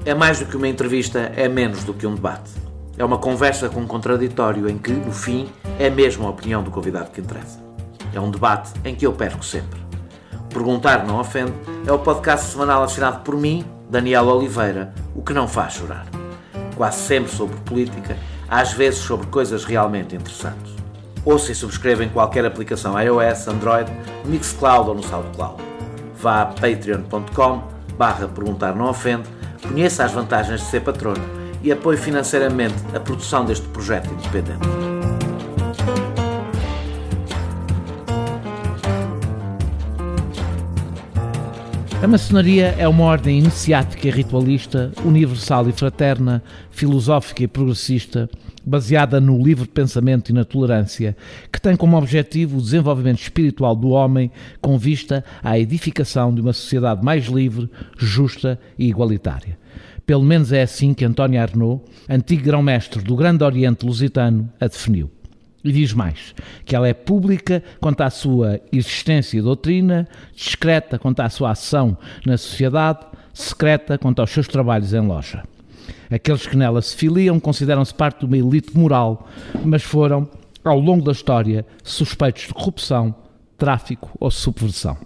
É mais do que uma entrevista, é menos do que um debate. É uma conversa com um contraditório em que, no fim, é mesmo a opinião do convidado que interessa. É um debate em que eu perco sempre. Perguntar Não Ofende é o podcast semanal assinado por mim, Daniel Oliveira, o que não faz chorar. Quase sempre sobre política, às vezes sobre coisas realmente interessantes. Ouça e subscreva em qualquer aplicação iOS, Android, Mixcloud ou no SoundCloud. Vá a patreon.com/perguntar não ofende, conheça as vantagens de ser patrono e apoie financeiramente a produção deste projeto independente. A maçonaria é uma ordem iniciática e ritualista, universal e fraterna, filosófica e progressista, baseada no livre pensamento e na tolerância, que tem como objetivo o desenvolvimento espiritual do homem com vista à edificação de uma sociedade mais livre, justa e igualitária. Pelo menos é assim que António Arnaud, antigo grão-mestre do Grande Oriente Lusitano, a definiu. E diz mais, que ela é pública quanto à sua existência e doutrina, discreta quanto à sua ação na sociedade, secreta quanto aos seus trabalhos em loja. Aqueles que nela se filiam consideram-se parte de uma elite moral, mas foram, ao longo da história, suspeitos de corrupção, tráfico ou subversão.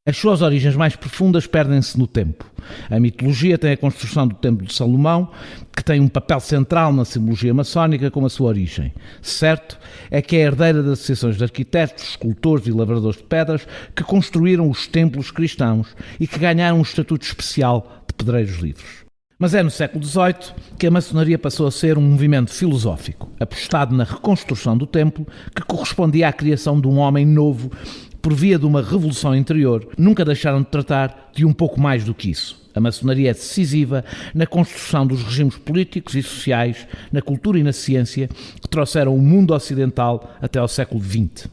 As suas origens mais profundas perdem-se no tempo. A mitologia tem a construção do Templo de Salomão, que tem um papel central na simbologia maçónica como a sua origem. Certo é que é herdeira das associações de arquitetos, escultores e lavradores de pedras que construíram os templos cristãos e que ganharam um estatuto especial de pedreiros livres. Mas é no século XVIII que a maçonaria passou a ser um movimento filosófico, apostado na reconstrução do templo, que correspondia à criação de um homem novo por via de uma revolução interior. Nunca deixaram de tratar de um pouco mais do que isso. A maçonaria é decisiva na construção dos regimes políticos e sociais, na cultura e na ciência, que trouxeram o mundo ocidental até ao século XX.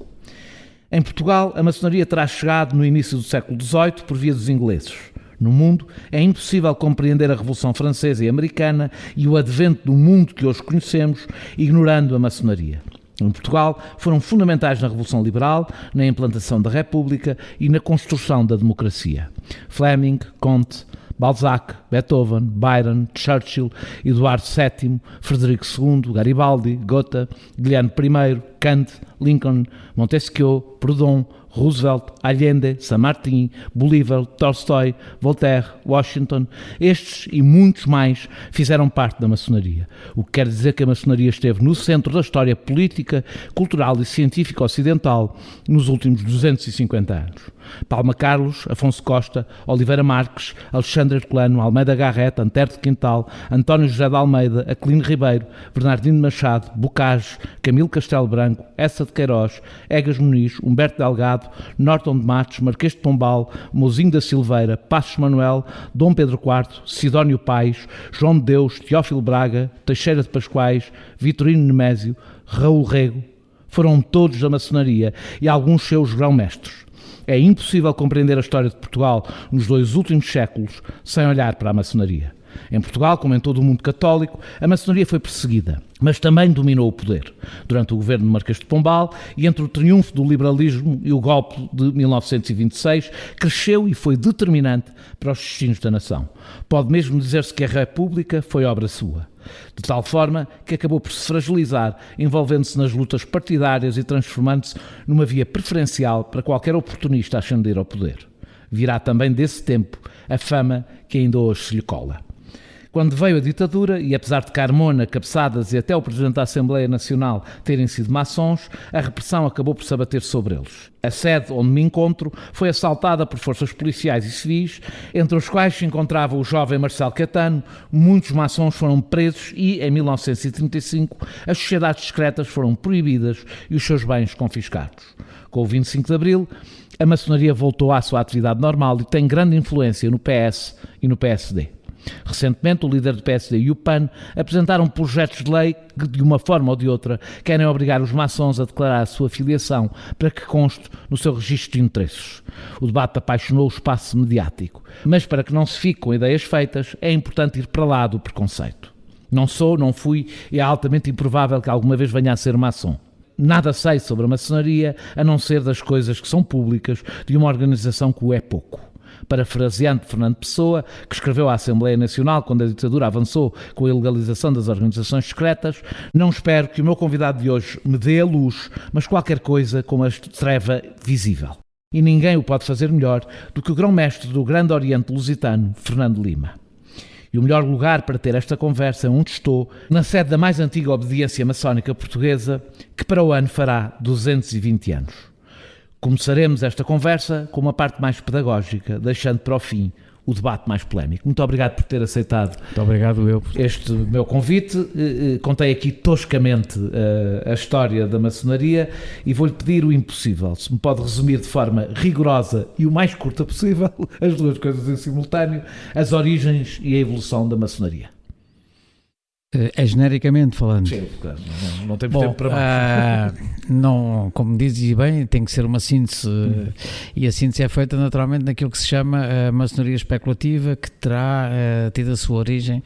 Em Portugal, a maçonaria terá chegado no início do século XVIII por via dos ingleses. No mundo, é impossível compreender a Revolução Francesa e Americana e o advento do mundo que hoje conhecemos, ignorando a maçonaria. Em Portugal, foram fundamentais na Revolução Liberal, na implantação da República e na construção da democracia. Fleming, Comte, Balzac, Beethoven, Byron, Churchill, Eduardo VII, Frederico II, Garibaldi, Goethe, Guilherme I, Kant, Lincoln, Montesquieu, Proudhon, Roosevelt, Allende, Saint-Martin, Bolívar, Tolstói, Voltaire, Washington, estes e muitos mais fizeram parte da maçonaria, o que quer dizer que a maçonaria esteve no centro da história política, cultural e científica ocidental nos últimos 250 anos. Palma Carlos, Afonso Costa, Oliveira Marques, Alexandre Herculano, Almeida Garrett, Antero de Quintal, António José de Almeida, Aquilino Ribeiro, Bernardino Machado, Bocage, Camilo Castelo Branco, Essa de Queiroz, Egas Muniz, Humberto Delgado, Norton de Matos, Marquês de Pombal, Mozinho da Silveira, Passos Manuel, Dom Pedro IV, Sidónio Paes, João de Deus, Teófilo Braga, Teixeira de Pascoais, Vitorino Nemésio, Raul Rego, foram todos da maçonaria e alguns seus grão-mestres. É impossível compreender a história de Portugal nos 2 últimos séculos sem olhar para a maçonaria. Em Portugal, como em todo o mundo católico, a maçonaria foi perseguida, mas também dominou o poder. Durante o governo de Marquês de Pombal e entre o triunfo do liberalismo e o golpe de 1926, cresceu e foi determinante para os destinos da nação. Pode mesmo dizer-se que a República foi obra sua. De tal forma que acabou por se fragilizar, envolvendo-se nas lutas partidárias e transformando-se numa via preferencial para qualquer oportunista ascender ao poder. Virá também desse tempo a fama que ainda hoje se lhe cola. Quando veio a ditadura, e apesar de Carmona, Cabeçadas e até o Presidente da Assembleia Nacional terem sido maçons, a repressão acabou por se abater sobre eles. A sede onde me encontro foi assaltada por forças policiais e civis, entre os quais se encontrava o jovem Marcelo Caetano. Muitos maçons foram presos e, em 1935, as sociedades secretas foram proibidas e os seus bens confiscados. Com o 25 de Abril, a maçonaria voltou à sua atividade normal e tem grande influência no PS e no PSD. Recentemente, o líder do PSD e o PAN apresentaram projetos de lei que, de uma forma ou de outra, querem obrigar os maçons a declarar a sua filiação para que conste no seu registro de interesses. O debate apaixonou o espaço mediático, mas para que não se fique com ideias feitas, é importante ir para lá do preconceito. Não sou, não fui e é altamente improvável que alguma vez venha a ser maçom. Nada sei sobre a maçonaria, a não ser das coisas que são públicas de uma organização que o é pouco. Parafraseando Fernando Pessoa, que escreveu à Assembleia Nacional quando a ditadura avançou com a ilegalização das organizações secretas, não espero que o meu convidado de hoje me dê a luz, mas qualquer coisa com a treva visível. E ninguém o pode fazer melhor do que o grão-mestre do Grande Oriente Lusitano, Fernando Lima. E o melhor lugar para ter esta conversa é onde estou, na sede da mais antiga obediência maçónica portuguesa, que para o ano fará 220 anos. Começaremos esta conversa com uma parte mais pedagógica, deixando para o fim o debate mais polémico. Muito obrigado por ter aceitado. Muito obrigado eu. Este meu convite. Contei aqui toscamente a história da maçonaria e vou-lhe pedir o impossível. Se me pode resumir de forma rigorosa e o mais curta possível, as duas coisas em simultâneo, as origens e a evolução da maçonaria. É genericamente falando. Sim, claro, não temos tempo para mais. Não, como dizes bem, tem que ser uma síntese, e a síntese é feita naturalmente naquilo que se chama a maçonaria especulativa, que terá tido a sua origem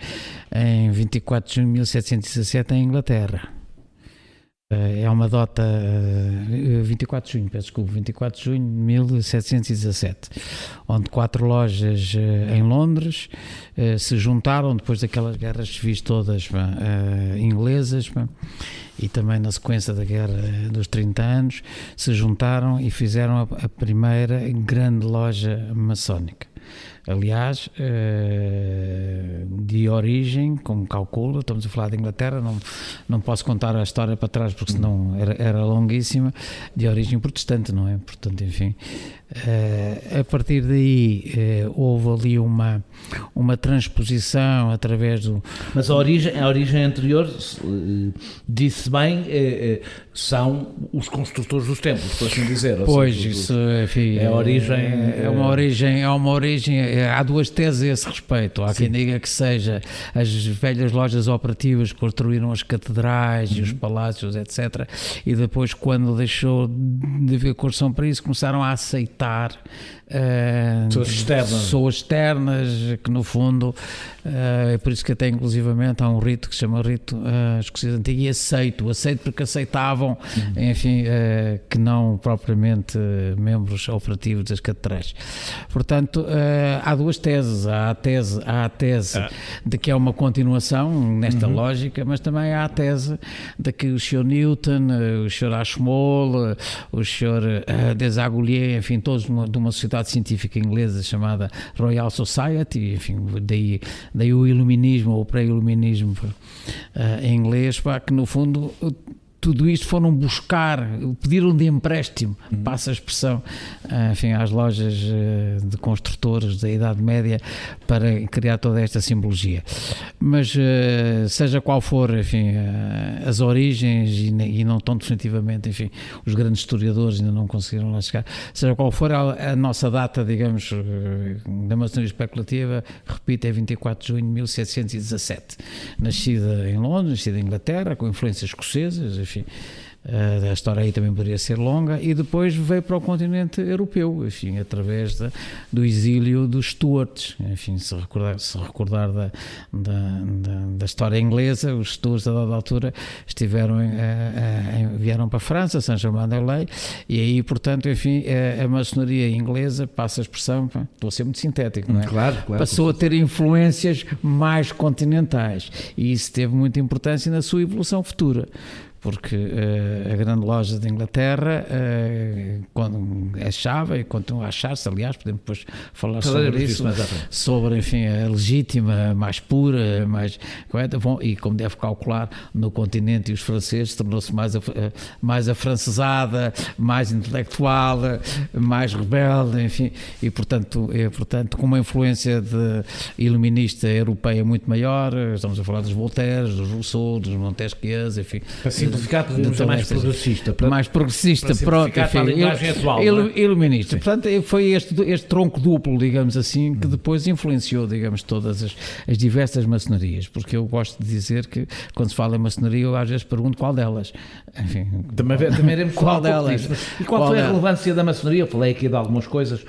em 24 de junho de 1717 em Inglaterra. É uma data, 24 de junho, peço desculpa, 24 de junho de 1717, onde 4 lojas em Londres se juntaram depois daquelas guerras civis todas inglesas, e também na sequência da guerra dos 30 anos, se juntaram e fizeram a primeira grande loja maçónica. Aliás, de origem, como calculo, estamos a falar de Inglaterra, não posso contar a história para trás porque senão era longuíssima, de origem protestante, não é? Portanto, enfim, a partir daí houve ali uma transposição através do... Mas a origem anterior, disse bem, são os construtores dos templos, por assim dizer. Pois, isso, enfim, é a origem... É uma origem, há duas teses a esse respeito. Há quem diga que seja as velhas lojas operativas que construíram as catedrais e os palácios, etc. E depois, quando deixou de haver construção para isso, começaram a aceitar pessoas externas, que no fundo é por isso que até inclusivamente há um rito que se chama rito escocês antigo, e aceito porque aceitavam, enfim, que não propriamente membros operativos das catedrais. Portanto, há duas teses. Há a tese de que é uma continuação nesta lógica, mas também há a tese de que o Sr. Newton, o Sr. Ashmole, o Sr. Desaguliers, enfim, todos de uma sociedade científica inglesa chamada Royal Society, enfim, daí o iluminismo ou o pré-iluminismo em inglês, que no fundo tudo isto foram buscar, pediram de empréstimo, passa a expressão, enfim, às lojas de construtores da Idade Média para criar toda esta simbologia. Mas seja qual for, enfim, as origens, e não tão definitivamente, enfim, os grandes historiadores ainda não conseguiram lá chegar, seja qual for a nossa data, digamos, da maçonaria especulativa, repito, é 24 de junho de 1717, nascida em Londres, nascida em Inglaterra, com influências escocesas, enfim, a história aí também poderia ser longa, e depois veio para o continente europeu, enfim, através do exílio dos Stuarts. Enfim, se recordar da história inglesa, os Stuarts a dada altura vieram para a França, Saint-Germain-en-Laye, e aí, portanto, enfim, a maçonaria inglesa, passa a expressão, estou a ser muito sintético, não é? Claro. Passou a ter influências mais continentais, e isso teve muita importância na sua evolução futura. Porque a grande loja de Inglaterra achava e continua a achar-se, aliás, podemos depois falar sobre isso, sobre, enfim, a legítima, mais pura, mais correta, bom, e como deve calcular, no continente e os franceses tornou-se mais afrancesada, mais intelectual, mais rebelde, enfim, e portanto com uma influência iluminista europeia muito maior. Estamos a falar dos Voltaire, dos Rousseau, dos Montesquieu, enfim, simplificar, podemos ser mais progressista. Mais progressista, pronto, enfim, iluminista. Portanto, foi este tronco duplo, digamos assim, que depois influenciou, digamos, todas as diversas maçonarias, porque eu gosto de dizer que, quando se fala em maçonaria, eu às vezes pergunto qual delas. Enfim, também iremos qual delas. E qual foi a relevância da maçonaria? Eu falei aqui de algumas coisas.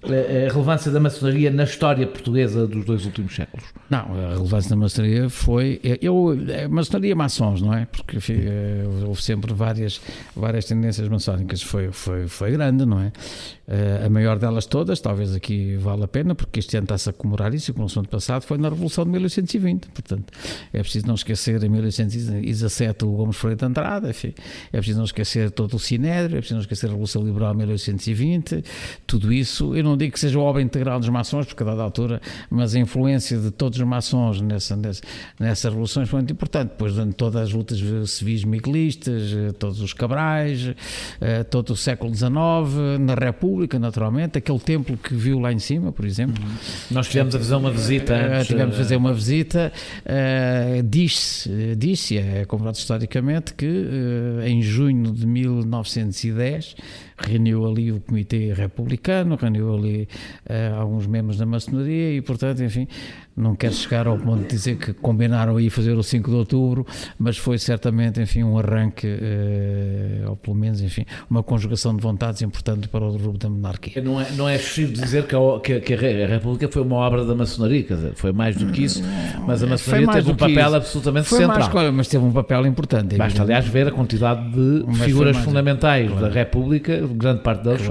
a relevância da maçonaria na história portuguesa dos 2 últimos séculos? Não, a relevância da maçonaria foi... a maçonaria maçons, não é? Porque enfim, houve sempre várias tendências maçónicas, foi grande, não é? A maior delas todas, talvez aqui vale a pena, porque este ano está-se a comemorar isso, e como no ano passado foi na Revolução de 1820, portanto, é preciso não esquecer em 1817 o Gomes Freire de Andrade, enfim, é preciso não esquecer todo o Sinédrio, é preciso não esquecer a Revolução Liberal de 1820, tudo isso, eu não digo que seja a obra integral dos maçons, porque a dada altura, mas a influência de todos os maçons nessas revoluções foi muito importante, depois de todas as lutas civis miguelistas, todos os Cabrais, todo o século XIX, na República, naturalmente, aquele templo que viu lá em cima, por exemplo. Nós tivemos a fazer uma visita antes. Tivemos a fazer uma visita. Diz-se, é comprovado historicamente, que em junho de 1910 reuniu ali o Comitê Republicano, reuniu ali alguns membros da maçonaria e, portanto, enfim, não quero chegar ao ponto de dizer que combinaram aí fazer o 5 de outubro, mas foi certamente, enfim, um arranque, ou pelo menos, enfim, uma conjugação de vontades importante para o grupo da monarquia. Não é excessivo dizer que a República foi uma obra da maçonaria, quer dizer, foi mais do que isso, mas a maçonaria teve um papel absolutamente central. Mas teve um papel importante. Basta, aliás, ver a quantidade de figuras fundamentais da República, grande parte deles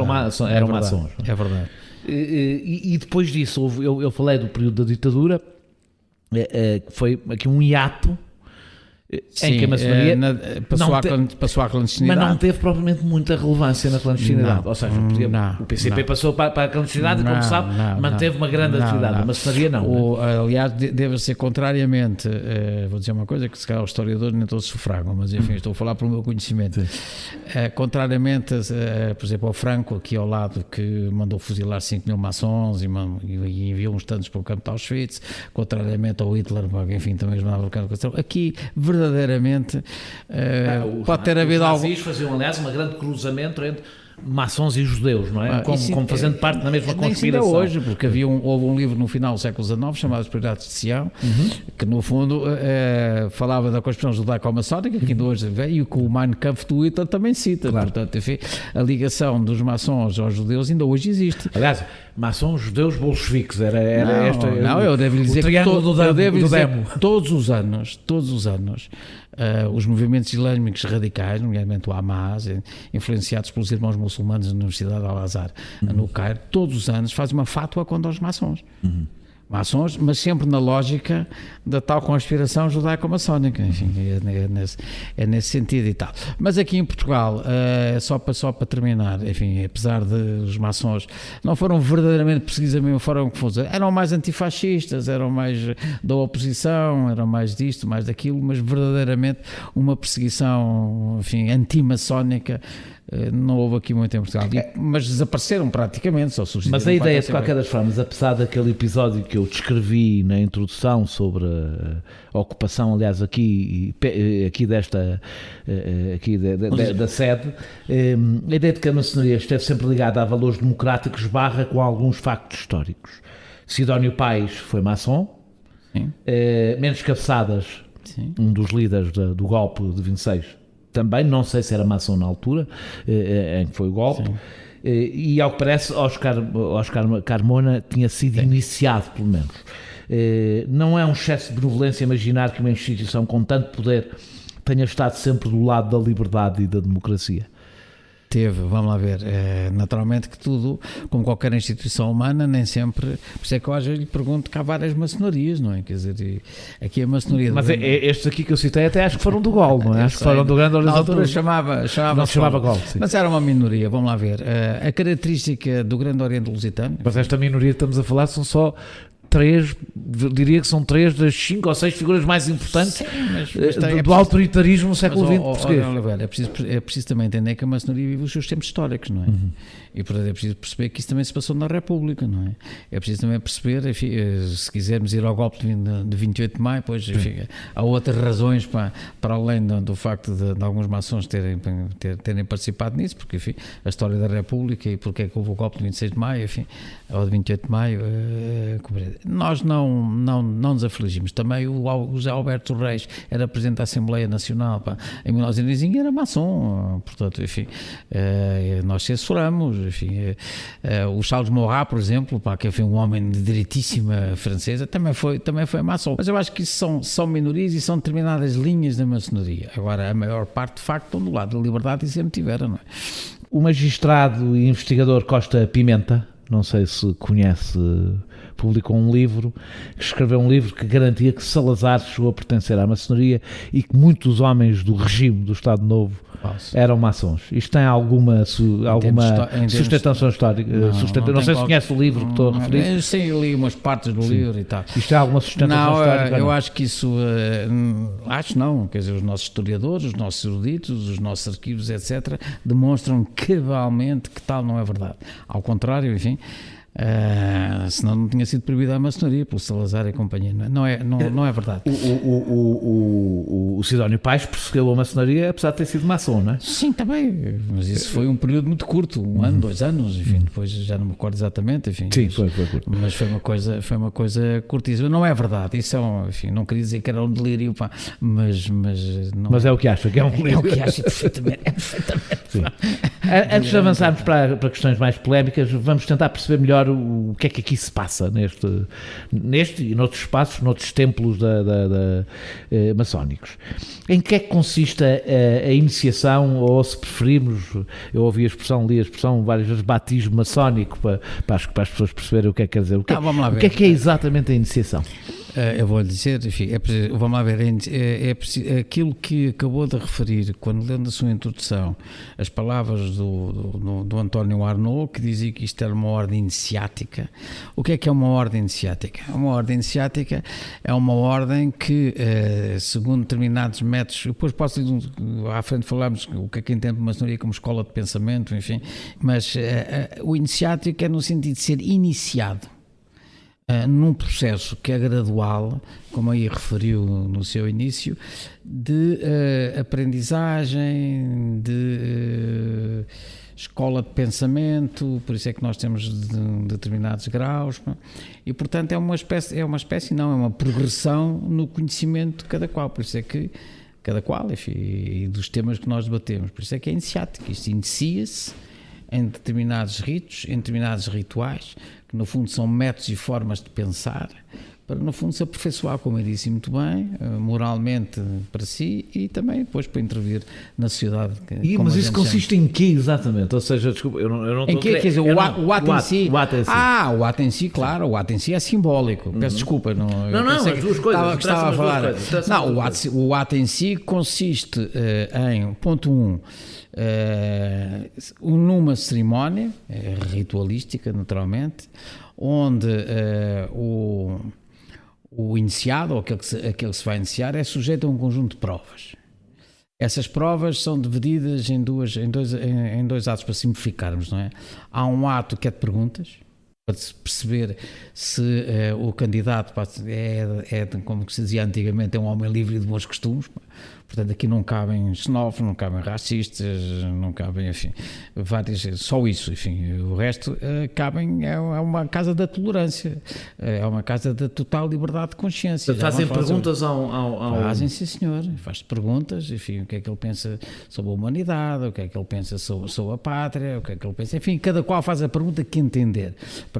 eram maçons. É verdade. E depois disso, eu falei do período da ditadura, foi aqui um hiato. Sim, em que a maçonaria passou à clandestinidade. Mas não teve propriamente muita relevância na clandestinidade. Ou seja, o PCP passou para a clandestinidade e, como sabe, manteve uma grande atividade. A maçonaria não. Aliás, deve ser contrariamente, vou dizer uma coisa que se calhar os historiadores nem todos sufragam, mas enfim, estou a falar pelo meu conhecimento. Contrariamente, por exemplo, ao Franco, aqui ao lado, que mandou fuzilar 5 mil maçons e enviou uns tantos para o campo de Auschwitz, contrariamente ao Hitler, enfim, também os mandava para o campo de aqui, verdadeiramente pode ter havido algo. Os nazis faziam, aliás, um grande cruzamento entre maçons e judeus, não é? Como fazendo parte da mesma conspiração. Ainda hoje, porque houve um livro no final do século XIX chamado Os Prioridades de Sião, que no fundo falava da conspiração judaico-maçónica, que ainda hoje veio, e que o Mein Kampf do Hitler também cita. Claro. Portanto, enfim, a ligação dos maçons aos judeus ainda hoje existe. Aliás, maçons, judeus, bolcheviques, era esta. Não, eu devo dizer que todos os anos, os movimentos islâmicos radicais, nomeadamente o Hamas, influenciados pelos irmãos muçulmanos na Universidade de Al-Azhar, no Cairo, todos os anos fazem uma fátua contra os maçons. Maçons, mas sempre na lógica da tal conspiração judaico-maçónica, enfim, é nesse sentido e tal. Mas aqui em Portugal, só para terminar, enfim, apesar de os maçons não foram verdadeiramente perseguidos da mesma forma que foram, eram mais antifascistas, eram mais da oposição, eram mais disto, mais daquilo, mas verdadeiramente uma perseguição, enfim, anti-maçónica não houve aqui muito em Portugal, mas desapareceram praticamente, só substituíram. Mas a ideia, de qualquer das formas, apesar daquele episódio que eu descrevi na introdução sobre a ocupação, aliás, aqui da sede, a ideia de que a maçonaria esteve sempre ligada a valores democráticos com alguns factos históricos. Sidónio Pais foi maçom, Mendes Cabeçadas, um dos líderes do golpe de 26, também, não sei se era maçom na altura em que foi o golpe. E ao que parece Oscar Carmona tinha sido iniciado, pelo menos. Não é um excesso de benevolência imaginar que uma instituição com tanto poder tenha estado sempre do lado da liberdade e da democracia. Teve, vamos lá ver, naturalmente que tudo, como qualquer instituição humana, nem sempre, por isso é que eu às vezes lhe pergunto que há várias maçonarias, não é? Quer dizer, aqui a maçonaria... Mas estes aqui que eu citei até acho que foram do GOL, não é? Acho que foram do Grande Horizonte. Na altura chamava GOL, sim. Mas era uma minoria, vamos lá ver. A característica do Grande Oriente Lusitano... Mas esta minoria que estamos a falar são só... diria que são 3 das 5 ou 6 figuras mais importantes do autoritarismo no século XX português. É preciso também entender que a maçonaria vive os seus tempos históricos, não é? E portanto é preciso perceber que isso também se passou na República, não é? É preciso também perceber, enfim, se quisermos ir ao golpe de 28 de maio, pois enfim, há outras razões para além do facto de alguns maçons terem participado nisso, porque enfim, a história da República e porque é que houve o golpe de 26 de maio, enfim, ou de 28 de maio, nós não nos afligimos. Também o José Alberto Reis era presidente da Assembleia Nacional, pá, em 1905 era maçom, portanto, enfim, nós censuramos, enfim, o Charles Maurras, por exemplo, pá, que foi um homem de direitíssima francesa, também foi maçom. Mas eu acho que isso são minorias e são determinadas linhas da maçonaria. Agora, a maior parte, de facto, estão do lado da liberdade e sempre tiveram, não é? O magistrado e investigador Costa Pimenta, não sei se conhece, publicou um livro, escreveu um livro que garantia que Salazar chegou a pertencer à maçonaria e que muitos homens do regime do Estado Novo eram maçons. Isto tem alguma sustentação histórica? Não sei se conhece o livro que estou a referir. Sim, eu li umas partes do livro e tal. Isto tem alguma sustentação histórica? Eu acho que isso... acho não. Quer dizer, os nossos historiadores, os nossos eruditos, os nossos arquivos, etc., demonstram cabalmente que tal não é verdade. Ao contrário, enfim... senão não tinha sido proibida a maçonaria pelo Salazar e companhia, não é verdade. O Sidónio Pais perseguiu a maçonaria apesar de ter sido maçom, não é? Sim, também, mas isso foi um período muito curto, um ano, 2 anos, enfim, depois já não me recordo exatamente, enfim. Sim, foi curto. Mas foi uma coisa curtíssima, não é verdade, isso enfim, não queria dizer que era um delírio, pá, mas é o que acha, que é um delírio. É o que acha perfeitamente. Sim. Antes de avançarmos para questões mais polémicas, vamos tentar perceber melhor o que é que aqui se passa neste e noutros espaços, noutros templos maçónicos. Em que é que consiste a iniciação, ou se preferirmos, eu ouvi li a expressão várias vezes, batismo maçónico, para as pessoas perceberem o que é que quer dizer. Vamos lá ver. O que é exatamente a iniciação? Eu vou lhe dizer, enfim, vamos lá ver, aquilo que acabou de referir, quando leu na sua introdução as palavras do António Arnaud, que dizia que isto era uma ordem iniciática. O que é uma ordem iniciática? Uma ordem iniciática é uma ordem que, segundo determinados métodos, depois posso à frente falarmos o que é que entende a maçonaria como escola de pensamento, enfim, mas o iniciático é no sentido de ser iniciado num processo que é gradual, como aí referiu no seu início, de aprendizagem, de escola de pensamento, por isso é que nós temos determinados graus, e portanto é uma progressão no conhecimento de cada qual, por isso é que cada qual, enfim, e dos temas que nós debatemos, por isso é que é iniciático, isto inicia-se em determinados ritos, em determinados rituais, que no fundo são métodos e formas de pensar, para no fundo se aperfeiçoar, como eu disse muito bem, moralmente para si e também depois para intervir na sociedade. Mas isso consiste em quê exatamente? Ou seja, desculpa, eu não estou em quê? Quer dizer, o ato em si? O ato em si. O ato em si, claro, o ato em si é simbólico. Peço desculpa. Não, as duas coisas. Estava a falar. O ato em si consiste em, ponto 1, numa cerimónia ritualística, naturalmente, onde o iniciado, ou aquele que se vai iniciar, é sujeito a um conjunto de provas. Essas provas são divididas em dois atos, para simplificarmos, não é? Há um ato que é de perguntas, para se perceber se o candidato como se dizia antigamente, é um homem livre e de bons costumes. Portanto, aqui não cabem xenófobos, não cabem racistas, não cabem, enfim, só isso, enfim, o resto é uma casa da tolerância, é uma casa da total liberdade de consciência. Fazem perguntas Fazem, sim senhor, faz perguntas, enfim, o que é que ele pensa sobre a humanidade, o que é que ele pensa sobre a pátria, o que é que ele pensa, enfim, cada qual faz a pergunta que entender.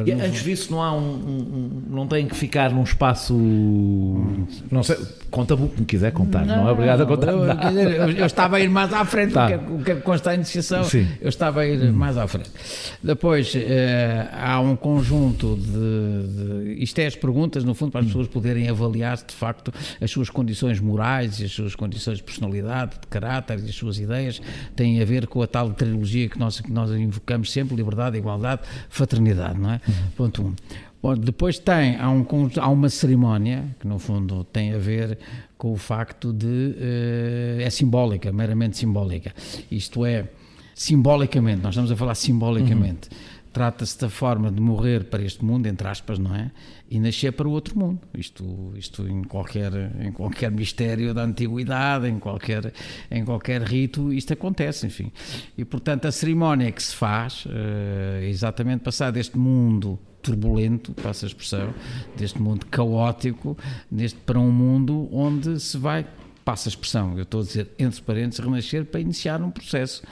E antes disso não há não tem que ficar num espaço, não sei, conta o que me quiser contar, não é obrigado a contar. Eu estava a ir mais à frente, o que consta a iniciação. Sim. Eu estava a ir mais à frente. Depois há um conjunto isto é as perguntas, no fundo, para as pessoas poderem avaliar de facto as suas condições morais e as suas condições de personalidade, de caráter e as suas ideias têm a ver com a tal trilogia que nós invocamos sempre: liberdade, igualdade, fraternidade, não é? Ponto 1. Depois há uma cerimónia que no fundo tem a ver com o facto de é simbólica, meramente simbólica. Isto é, simbolicamente, nós estamos a falar simbolicamente. Trata-se da forma de morrer para este mundo, entre aspas, não é? E nascer para o outro mundo. Isto em qualquer mistério da antiguidade, em qualquer rito, isto acontece, enfim. E portanto a cerimónia que se faz, exatamente passar deste mundo turbulento, passa a expressão, deste mundo caótico, para um mundo onde se vai, passa a expressão, eu estou a dizer entre parênteses, renascer para iniciar um processo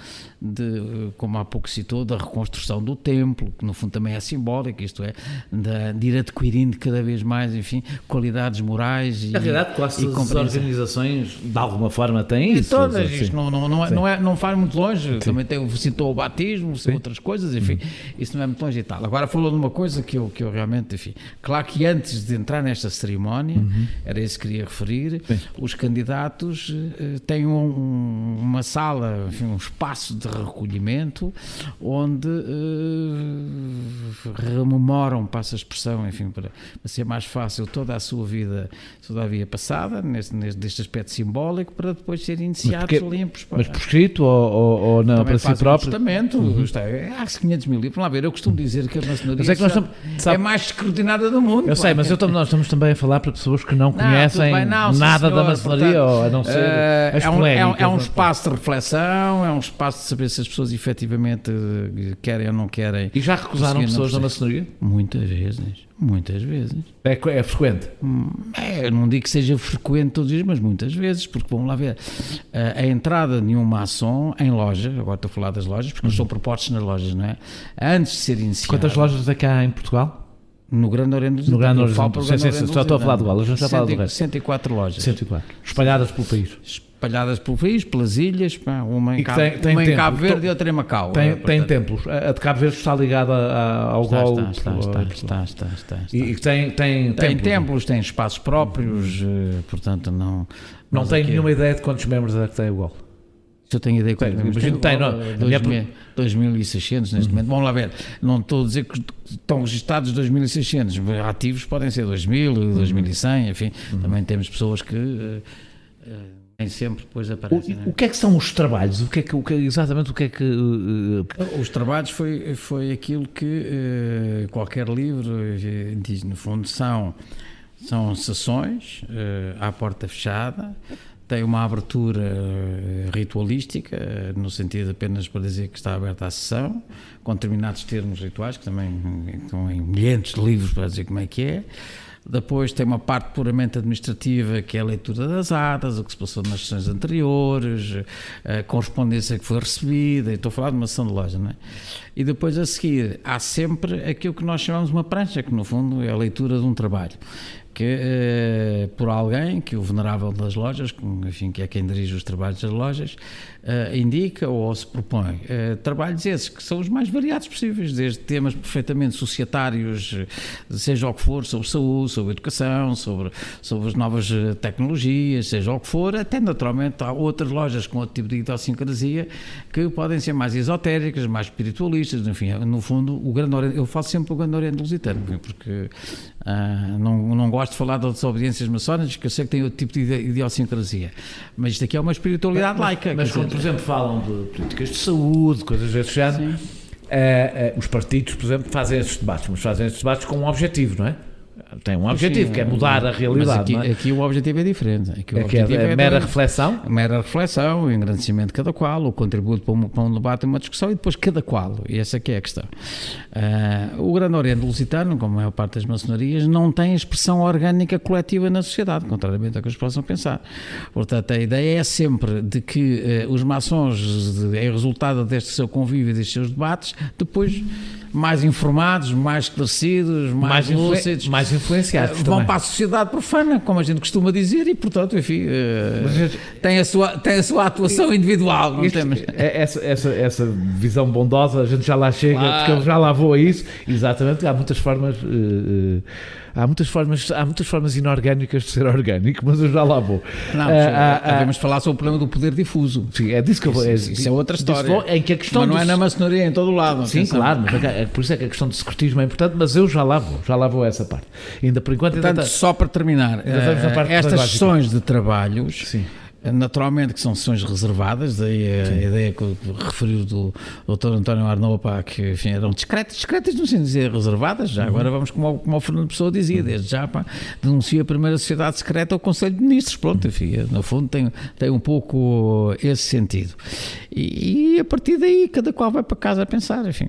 de, como há pouco citou, da reconstrução do templo, que no fundo também é simbólico, isto é, de ir adquirindo cada vez mais, enfim, qualidades morais e, na realidade, quase as organizações de alguma forma têm e isso. todas, isto não faz muito longe. Sim. Também citou o batismo, outras coisas, enfim, isso não é muito longe e tal. Agora falou de uma coisa que eu realmente, enfim, claro que antes de entrar nesta cerimónia, era isso que queria referir, os candidatos têm uma sala, enfim, um espaço de recolhimento onde rememoram, passa a expressão, enfim, para ser mais fácil toda a sua vida passada, neste aspecto simbólico, para depois serem iniciados limpos. Mas por escrito ou não, para si próprio? Justamente, há 500 mil livros. Vamos lá ver, eu costumo dizer que a maçonaria é mais escrutinaada do mundo. Eu sei, mas nós estamos também a falar para pessoas que não conhecem nada da maçonaria, ou a não ser as polémicas. É um espaço de reflexão, é um espaço de saber se as pessoas efetivamente querem ou não querem. E já recusaram pessoas da maçonaria? Muitas vezes. É frequente? Eu não digo que seja frequente todos os dias, mas muitas vezes, porque vamos lá ver, a entrada de um maçom em loja, agora estou a falar das lojas, porque eles são propostos nas lojas, não é? Antes de ser iniciado. Quantas lojas é que há em Portugal? No Grande Oriente dos só estou a falar de Golas, não estou a falar do resto. 104 lojas. 104. Espalhadas pelo país. Espalhadas pelo país, pelas ilhas, uma em Cabo Verde e outra em Macau. Tem templos. A de Cabo Verde está ligada ao golpe. Está. E tem templos, tem espaços próprios, portanto não... Não tenho nenhuma ideia de quantos membros é que tem o golpe. Se eu tenho ideia de quantos membros tem, 2.600 neste momento. Vamos lá ver, não estou a dizer que estão registados 2.600, ativos podem ser 2.000, 2.100, enfim, também temos pessoas que... nem sempre depois aparecem. O que é que são os trabalhos? Exatamente o que é que... Os trabalhos foi aquilo que qualquer livro diz, no fundo, são sessões à porta fechada, tem uma abertura ritualística, no sentido apenas para dizer que está aberta a sessão, com determinados termos rituais, que também estão em milhares de livros para dizer como é que é. Depois tem uma parte puramente administrativa, que é a leitura das atas, o que se passou nas sessões anteriores, a correspondência que foi recebida, estou a falar de uma sessão de loja, não é? E depois a seguir há sempre aquilo que nós chamamos de uma prancha, que no fundo é a leitura de um trabalho, que por alguém, que o venerável das lojas, enfim, que é quem dirige os trabalhos das lojas, indica ou se propõe. Trabalhos esses que são os mais variados possíveis, desde temas perfeitamente societários, seja o que for, sobre saúde, sobre educação, sobre as novas tecnologias, seja o que for, até naturalmente há outras lojas com outro tipo de idiosincrasia que podem ser mais esotéricas, mais espiritualistas, enfim, no fundo, o Grande Oriente, eu falo sempre o Grande Oriente Lusitano, porque não gosto de falar de outras obediências maçónicas, que eu sei que tem outro tipo de idiosincrasia, mas isto aqui é uma espiritualidade laica. Mas quando, por exemplo, falam de políticas de saúde, coisas desse género, os partidos, por exemplo, fazem esses debates, mas fazem esses debates com um objetivo, não é? Tem um objetivo, que é mudar a realidade. Mas aqui o objetivo é diferente. Aqui o objetivo é mera reflexão? Mera reflexão, o engrandecimento de cada qual, o contributo para um debate e uma discussão, e depois cada qual. E essa aqui é a questão. O Grande Oriente Lusitano, como a maior parte das maçonarias, não tem expressão orgânica coletiva na sociedade, contrariamente ao que eles possam pensar. Portanto, a ideia é sempre de que os maçons, é resultado deste seu convívio e destes seus debates, depois mais informados, mais esclarecidos, mais lúcidos, mais influenciados, vão também para a sociedade profana, como a gente costuma dizer, e portanto, enfim, tem a sua atuação individual. Não temos... essa visão bondosa, a gente já lá chega, claro, porque ele já lá voa isso. Exatamente, há muitas formas. Há muitas formas inorgânicas de ser orgânico, mas eu já lá vou. Não, devemos falar sobre o problema do poder difuso. Sim, é disso que eu vou. Isso é outra história. Em que a questão mas não é na maçonaria, em todo o lado. Sim, claro, mas por isso é que a questão do secretismo é importante, mas eu já lá vou a essa parte. Ainda por enquanto... Portanto, só para terminar, estas sessões de trabalhos... Sim. Naturalmente que são sessões reservadas, daí a ideia que referiu do Dr. António Arnaud, que enfim, eram discretas não sei dizer reservadas, já agora vamos como o Fernando Pessoa dizia, desde já denuncia a primeira sociedade secreta ao Conselho de Ministros, pronto, enfim, no fundo tem um pouco esse sentido. E a partir daí cada qual vai para casa a pensar, enfim.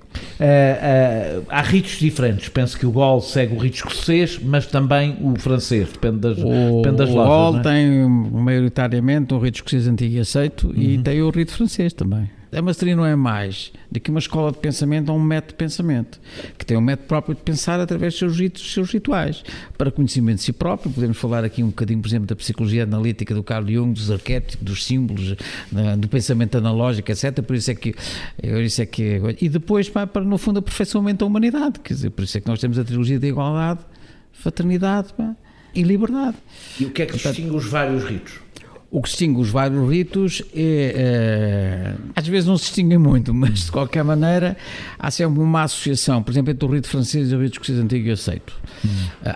Há ritos diferentes. Penso que o GOL segue o rito escocês, mas também o francês, depende das lojas. O GOL tem maioritariamente um rito escocês antigo e aceito, e tem o rito francês também. A maçonaria não é mais do que uma escola de pensamento ou um método de pensamento, que tem um método próprio de pensar através dos seus rituais, para conhecimento de si próprio. Podemos falar aqui um bocadinho, por exemplo, da psicologia analítica do Carl Jung, dos arquétipos, dos símbolos, do pensamento analógico, etc. Por isso é que e depois, para no fundo, aperfeiçoamento da humanidade. Quer dizer, por isso é que nós temos a trilogia da igualdade, fraternidade e liberdade. E o que é que distingue os vários ritos? O que distingue os vários ritos às vezes não se distinguem muito, mas de qualquer maneira há sempre uma associação, por exemplo, entre o rito francês e o rito escocês antigo e aceito.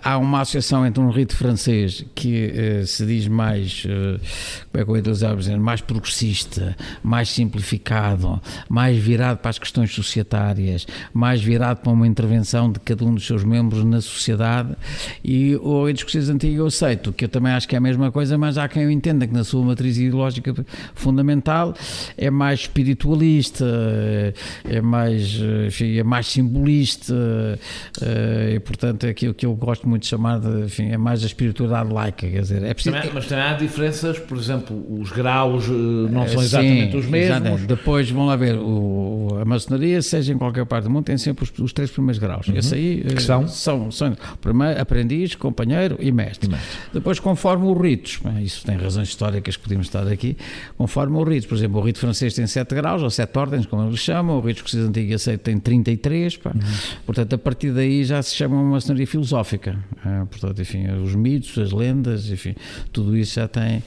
Há uma associação entre um rito francês que se diz mais, como é que eu ia dizer, mais progressista, mais simplificado, mais virado para as questões societárias, mais virado para uma intervenção de cada um dos seus membros na sociedade, e o rito escocês antigo e aceito, que eu também acho que é a mesma coisa, mas há quem o entenda que na sua matriz ideológica fundamental é mais espiritualista, é mais simbolista, e portanto é aquilo que eu gosto muito de chamar é mais a espiritualidade laica, quer dizer, é preciso... Mas também há diferenças, por exemplo, os graus não são exatamente os mesmos. Exatamente. Depois vão lá ver, a maçonaria, seja em qualquer parte do mundo, tem sempre os 3 primeiros graus. Esse aí que são primeiro aprendiz, companheiro e mestre. Depois, conforme os ritos, isso tem razões históricas que podemos estar aqui, conforme os ritos. Por exemplo, o rito francês tem 7 graus, ou 7 ordens, como eles chamam. O rito escocês antigo e aceito tem 33. Portanto, a partir daí já se chama uma maçonaria filosófica. Portanto, enfim, os mitos, as lendas, enfim, tudo isso já tem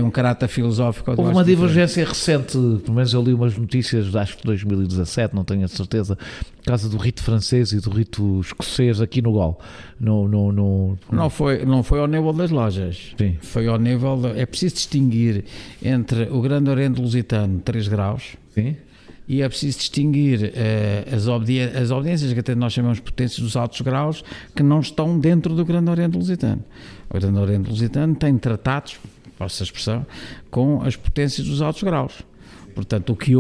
um caráter filosófico. Houve uma divergência recente, pelo menos eu li umas notícias, acho que de 2017, não tenho a certeza, por causa do rito francês e do rito escocês aqui no GOL. Não foi ao nível das lojas. Sim. Foi ao nível... É preciso distinguir entre o Grande Oriente Lusitano, 3 graus, sim, e é preciso distinguir as obediências, que até nós chamamos potências dos altos graus, que não estão dentro do Grande Oriente Lusitano. O Grande Oriente Lusitano tem tratados, posso a expressão, com as potências dos altos graus. Portanto, o que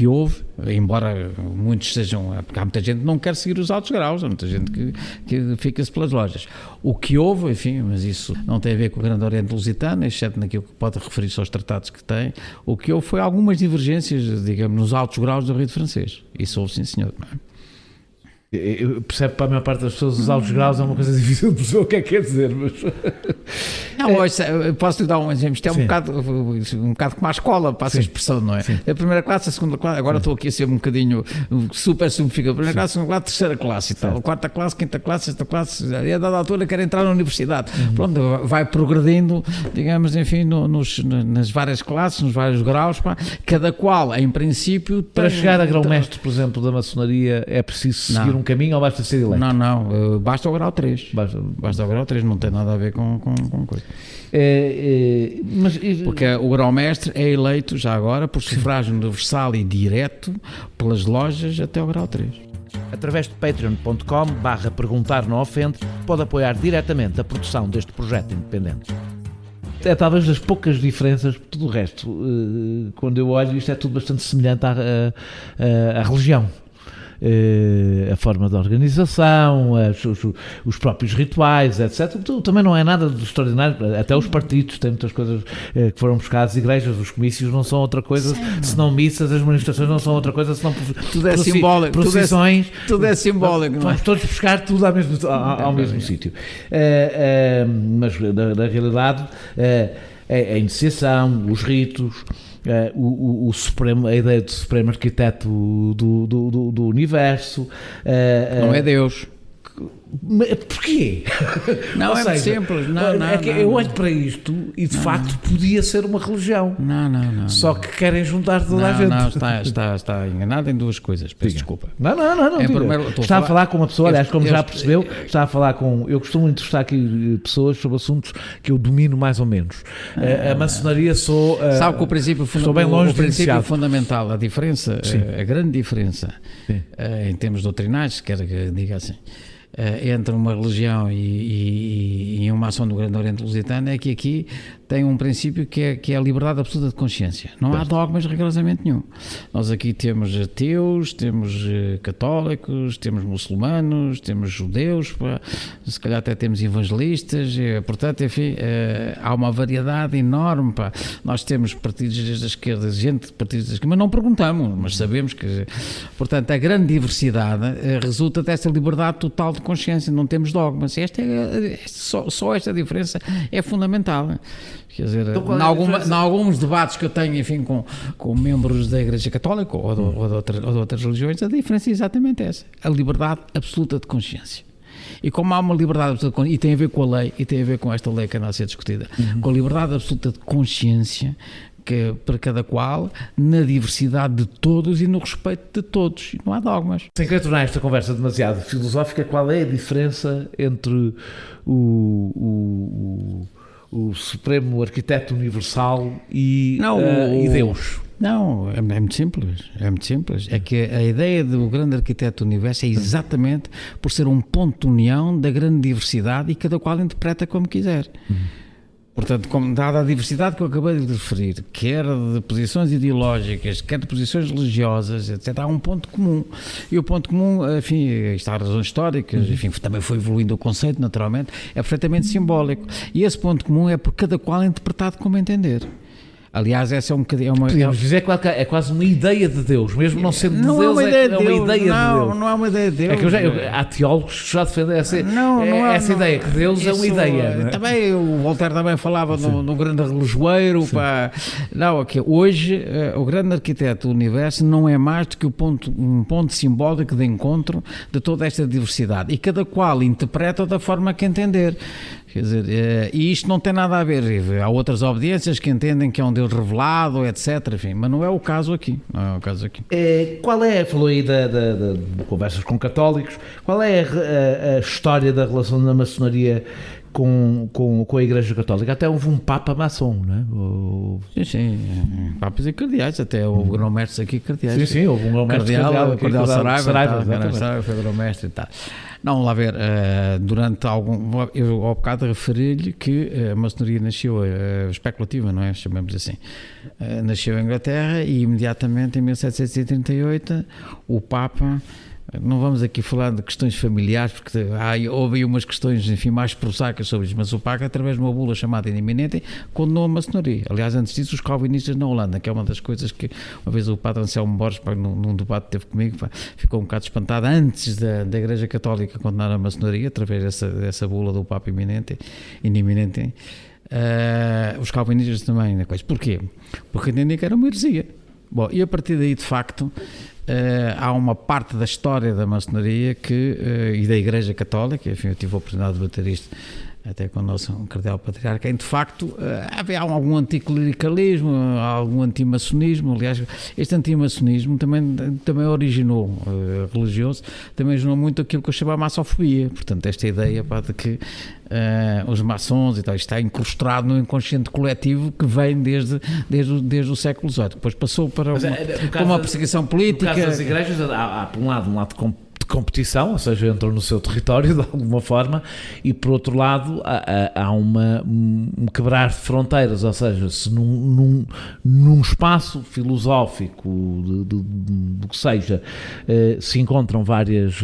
houve, embora muitos sejam, porque há muita gente que não quer seguir os altos graus, há muita gente que fica-se pelas lojas. O que houve, enfim, mas isso não tem a ver com o Grande Oriente Lusitano, exceto naquilo que pode referir-se aos tratados que tem. O que houve foi algumas divergências, digamos, nos altos graus do rito francês. Isso houve, sim, senhor. Não é? Eu percebo que para a maior parte das pessoas os altos graus é uma coisa difícil de perceber o que é que quer dizer, mas... Não, posso lhe dar um exemplo, isto é um bocado como a escola, passa a expressão, não é? Sim. A primeira classe, a segunda classe, agora estou aqui a ser um bocadinho super simplificado, a primeira classe, a segunda classe, a terceira classe e tal, a quarta classe, quinta classe, sexta classe, e a dada altura quer entrar na universidade. Pronto, vai progredindo, digamos, enfim, nas várias classes, nos vários graus, cada qual, em princípio... Para chegar a grão-mestre, por exemplo, da maçonaria, é preciso seguir um caminho ou basta ser eleito? Não, basta o grau 3. Basta o grau 3, não tem nada a ver com coisa. Porque o grão-mestre é eleito, já agora, por sufrágio universal e direto pelas lojas até o grau 3. Através de patreon.com/perguntar não ofende, pode apoiar diretamente a produção deste projeto independente. É talvez das poucas diferenças, tudo o resto, quando eu olho, isto é tudo bastante semelhante à religião. A forma de organização, os próprios rituais, etc. Também não é nada de extraordinário. Até os partidos têm muitas coisas que foram buscar às igrejas. Os comícios não são outra coisa senão missas, as manifestações não são outra coisa senão tudo é simbólico, procissões. Tudo é simbólico. Vamos todos buscar tudo ao mesmo sítio. Mas na realidade a iniciação, os ritos, o supremo, a ideia do supremo arquiteto do universo. Não é Deus. Porquê? Não, ou é seja, simples. Eu olho para isto e de facto podia ser uma religião. Não. Só que querem juntar toda a gente. Não, está enganado em duas coisas. Peço desculpa. Não. Está a falar com uma pessoa, aliás, como já percebeu, está a falar com... Eu costumo entrevistar aqui pessoas sobre assuntos que eu domino mais ou menos. A maçonaria sabe que o princípio, estou bem longe o princípio fundamental, a diferença, a grande diferença, em termos doutrinais, quer que diga assim, entre uma religião e uma ação do Grande Oriente Lusitano é que aqui tem um princípio que é a liberdade absoluta de consciência. Não há dogmas rigorosamente nenhum. Nós aqui temos ateus, temos católicos, temos muçulmanos, temos judeus, se calhar até temos evangelistas, portanto, enfim, há uma variedade enorme. Nós temos partidos da esquerda, gente de partidos da esquerda, mas não perguntamos, mas sabemos que, portanto, a grande diversidade resulta dessa liberdade total de consciência, não temos dogmas. Só esta diferença é fundamental. Quer dizer, em alguns debates que eu tenho, enfim, com membros da Igreja Católica ou de outras religiões, a diferença é exatamente essa, a liberdade absoluta de consciência. E como há uma liberdade absoluta de consciência, e tem a ver com a lei, e tem a ver com esta lei que anda a ser discutida, com a liberdade absoluta de consciência, que para cada qual, na diversidade de todos e no respeito de todos. Não há dogmas. Sem querer tornar esta conversa demasiado filosófica, qual é a diferença entre o Supremo Arquiteto Universal e Deus? Não, é muito simples. É muito simples. É que a ideia do grande arquiteto do universo é exatamente por ser um ponto de união da grande diversidade e cada qual interpreta como quiser. Portanto, dada a diversidade que eu acabei de referir, quer de posições ideológicas, quer de posições religiosas, etc., há um ponto comum. E o ponto comum, enfim, está há razões históricas, enfim, também foi evoluindo o conceito, naturalmente, é perfeitamente simbólico. E esse ponto comum é por cada qual interpretado como entender. Aliás, essa é um bocadinho... Podíamos dizer que é quase uma ideia de Deus, mesmo não sendo de Deus, é uma ideia de Deus. Não é uma ideia de Deus. É que há teólogos que já defendem essa ideia, que Deus isso, é uma ideia. Não é? Também, o Voltaire também falava no grande relojoeiro. Não, aqui, hoje, o grande arquiteto do universo não é mais do que um ponto simbólico de encontro de toda esta diversidade. E cada qual interpreta da forma que entender. Quer dizer, e isto não tem nada a ver, há outras obediências que entendem que é um Deus revelado, etc, enfim, mas não é o caso aqui, falou aí de conversas com católicos, qual é a história da relação da maçonaria com a Igreja Católica? Até houve um Papa maçom, não é? Sim, papas e cardeais, até houve grão-mestres aqui cardeais. Sim, houve um grão-mestre cardeal Saraiva, foi grão-mestre e tal. Não, lá ver, durante eu ao bocado referi-lhe que a maçonaria nasceu especulativa, não é? Chamamos assim. Nasceu em Inglaterra e imediatamente em 1738 o Papa, não vamos aqui falar de questões familiares, porque houve umas questões, enfim, mais prosaicas sobre isso, mas o Papa, através de uma bula chamada Iniminente, condenou a maçonaria. Aliás, antes disso, os calvinistas na Holanda, que é uma das coisas que, uma vez o padre Anselmo Borges, num debate que teve comigo, ficou um bocado espantado, antes da Igreja Católica condenar a maçonaria, através dessa bula do Papa Iniminente, os calvinistas também. Porquê? Porque entendiam que era uma heresia. Bom, e a partir daí, de facto, há uma parte da história da maçonaria e da Igreja Católica, enfim, eu tive a oportunidade de debater isto até com o nosso cardeal patriarca, em de facto havia algum anticlericalismo, algum antimaçonismo. Aliás, este antimaçonismo também originou, religioso, também originou muito aquilo que eu chamo a maçofobia. Portanto, esta ideia de que os maçons e tal, está incrustado no inconsciente coletivo que vem desde o século XVIII. Depois passou para uma perseguição política. No caso das igrejas, há por um lado de competição, ou seja, entram no seu território de alguma forma, e por outro lado há um quebrar de fronteiras, ou seja, se num espaço filosófico do que seja se encontram várias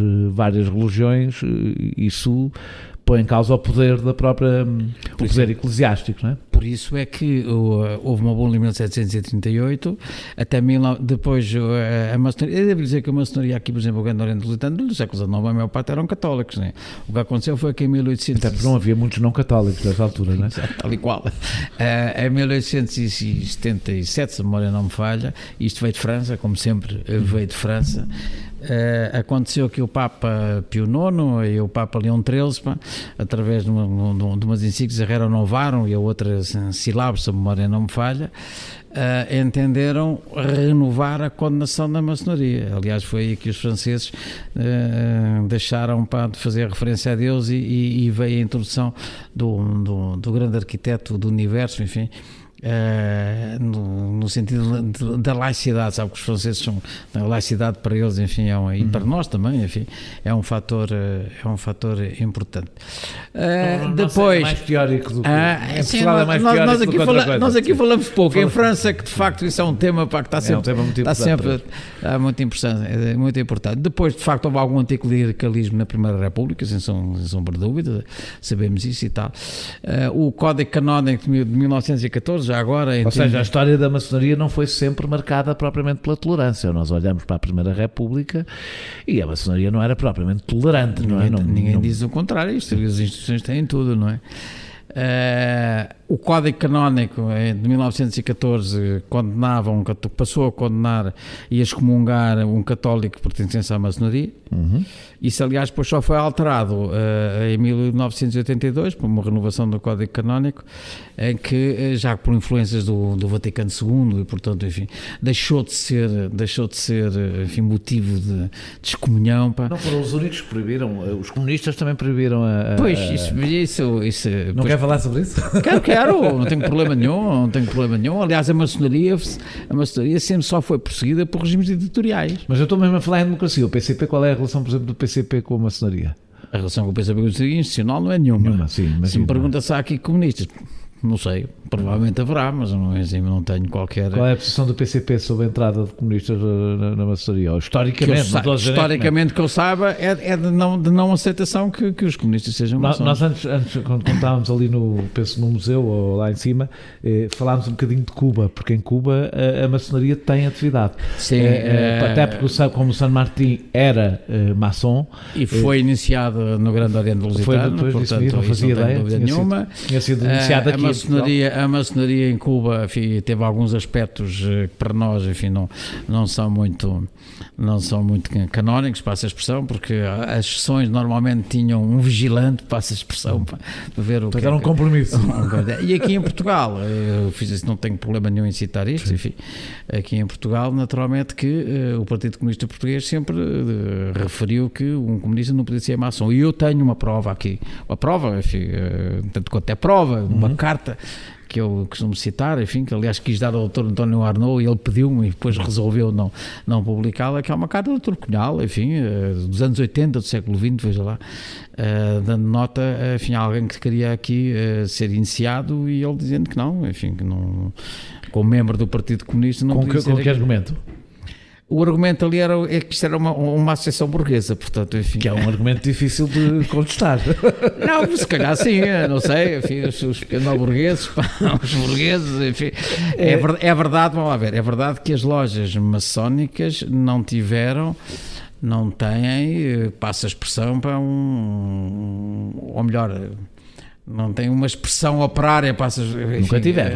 religiões, isso põe em causa o poder o poder eclesiástico, não é? Por isso é que houve uma bula em 1738, até depois a maçonaria. Eu devo dizer que a maçonaria aqui, por exemplo, o Grande Oriente Lusitano, do século XIX, a maior parte eram católicos, não é? O que aconteceu foi que em 1800... Até porque não havia muitos não católicos nessa altura, não é? Tal e qual. Em 1877, se a memória não me falha, isto veio de França, como sempre veio de França, aconteceu que o Papa Pio IX e o Papa Leão XIII, através de umas encíclicas, a Rerum Novarum e a outras sílabas, se a memória não me falha, entenderam renovar a condenação da maçonaria. Aliás, foi aí que os franceses deixaram de fazer referência a Deus e veio a introdução do grande arquiteto do universo, enfim, no sentido da laicidade, sabe que os franceses são, a laicidade para eles, enfim, e para nós também, enfim, é um fator importante. Depois, é mais teórico do que Portugal, é mais teórico do que outra coisa. Nós aqui falamos pouco. Em França, que de facto isso é um tema que está sempre, um tema muito importante. É muito importante. Depois, de facto, houve algum anticlericalismo na Primeira República, sem sombra de dúvida, sabemos isso e tal. O Código Canónico de 1914, já agora... Ou seja, a história da maçonaria não foi sempre marcada propriamente pela tolerância. Nós olhamos para a Primeira República e a maçonaria não era propriamente tolerante, não é? Ninguém diz o contrário, as instituições têm tudo, não é? O Código Canónico de 1914 passou a condenar e a excomungar um católico pertencente à maçonaria. Isso, aliás, depois só foi alterado em 1982 por uma renovação do Código Canónico, em que, já por influências do Vaticano II, e portanto, enfim, deixou de ser enfim, motivo de excomunhão. Não foram os únicos que proibiram, os comunistas também proibiram Pois, isso não quer falar sobre isso? Quero, não tenho problema nenhum. Aliás, a maçonaria sempre só foi perseguida por regimes ditatoriais. Mas eu estou mesmo a falar em democracia. O PCP, qual é a relação, por exemplo, do PCP com a maçonaria? A relação com o PCP institucional não é nenhuma. Sim, se me pergunta se há aqui comunistas, não sei, provavelmente haverá, mas não tenho qualquer... Qual é a posição do PCP sobre a entrada de comunistas na maçonaria? Historicamente, que eu saiba, é de não aceitação que os comunistas sejam maçons. Nós antes, quando estávamos ali no museu, ou lá em cima, falámos um bocadinho de Cuba, porque em Cuba a maçonaria tem atividade. Sim. Até porque, como o San Martín era maçom... E foi iniciado no Grande Oriente Lusitano. Foi depois disso mesmo, não fazia ideia. Tinha sido iniciado aqui. A maçonaria em Cuba, enfim, teve alguns aspectos que para nós, enfim, não são muito canónicos, passa a expressão, porque as sessões normalmente tinham um vigilante, passa a expressão, para ver o que era um compromisso. E aqui em Portugal, eu fiz isso, não tenho problema nenhum em citar isto, enfim, aqui em Portugal, naturalmente que o Partido Comunista Português sempre referiu que um comunista não podia ser maçom, e eu tenho uma prova aqui, enfim, tanto quanto é prova, uma carta que eu costumo citar, enfim, que aliás quis dar ao Dr. António Arnaud e ele pediu-me e depois resolveu não publicá-la, que é uma carta do Dr. Cunhal, enfim, dos anos 80 do século XX, veja lá, dando nota, enfim, a alguém que queria aqui ser iniciado e ele dizendo que não, enfim, que não, como membro do Partido Comunista não podia ser. Com que argumento? O argumento ali é que isto era uma associação burguesa, portanto, enfim. Que é um argumento difícil de contestar. Não, se calhar sim, não sei, enfim, os pequeno-burgueses, os burgueses, enfim. É verdade, vamos lá ver, é verdade que as lojas maçónicas não têm, passa a expressão para ou melhor... Não tem uma expressão operária,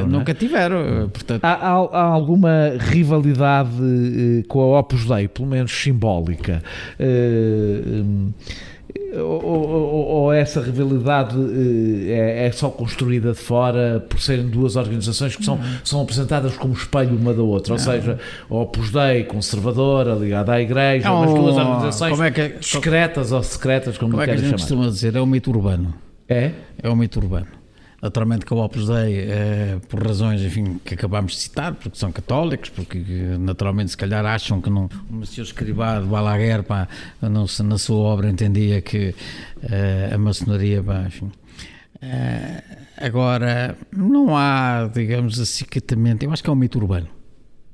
nunca tiveram. Portanto... Há alguma rivalidade com a Opus Dei, pelo menos simbólica? Ou essa rivalidade é só construída de fora por serem duas organizações que são apresentadas como espelho uma da outra? Ou seja, a Opus Dei conservadora, ligada à Igreja, mas duas organizações discretas ou secretas, como queres chamar. Como é que a gente costuma dizer? É um mito urbano. É um mito urbano. Naturalmente que o Opus Dei, por razões, enfim, que acabámos de citar, porque são católicos, porque naturalmente se calhar acham que não, o Sr. Escrivá de Balaguer, na sua obra entendia que a maçonaria, enfim... agora, não há, digamos, acicatamente, eu acho que é um mito urbano.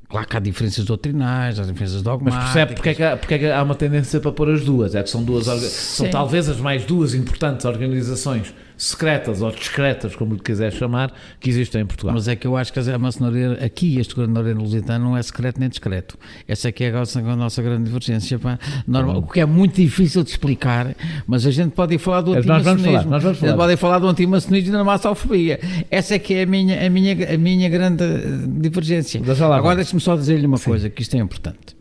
Claro que há diferenças doutrinais, há diferenças dogmáticas. Mas percebe porque é que há uma tendência para pôr as duas? É que são são talvez as mais duas importantes organizações secretas ou discretas, como lhe quiser chamar, que existem em Portugal. Mas é que eu acho que a maçonaria aqui, este Grande Oriente Lusitano, não é secreto nem discreto. Essa é que é a nossa grande divergência. O que é muito difícil de explicar, mas a gente pode ir falar do antimaçonismo. A gente pode ir falar do antimaçonismo e da maçofobia. Essa é que é a minha grande divergência. Agora deixe-me só dizer-lhe uma coisa, que isto é importante.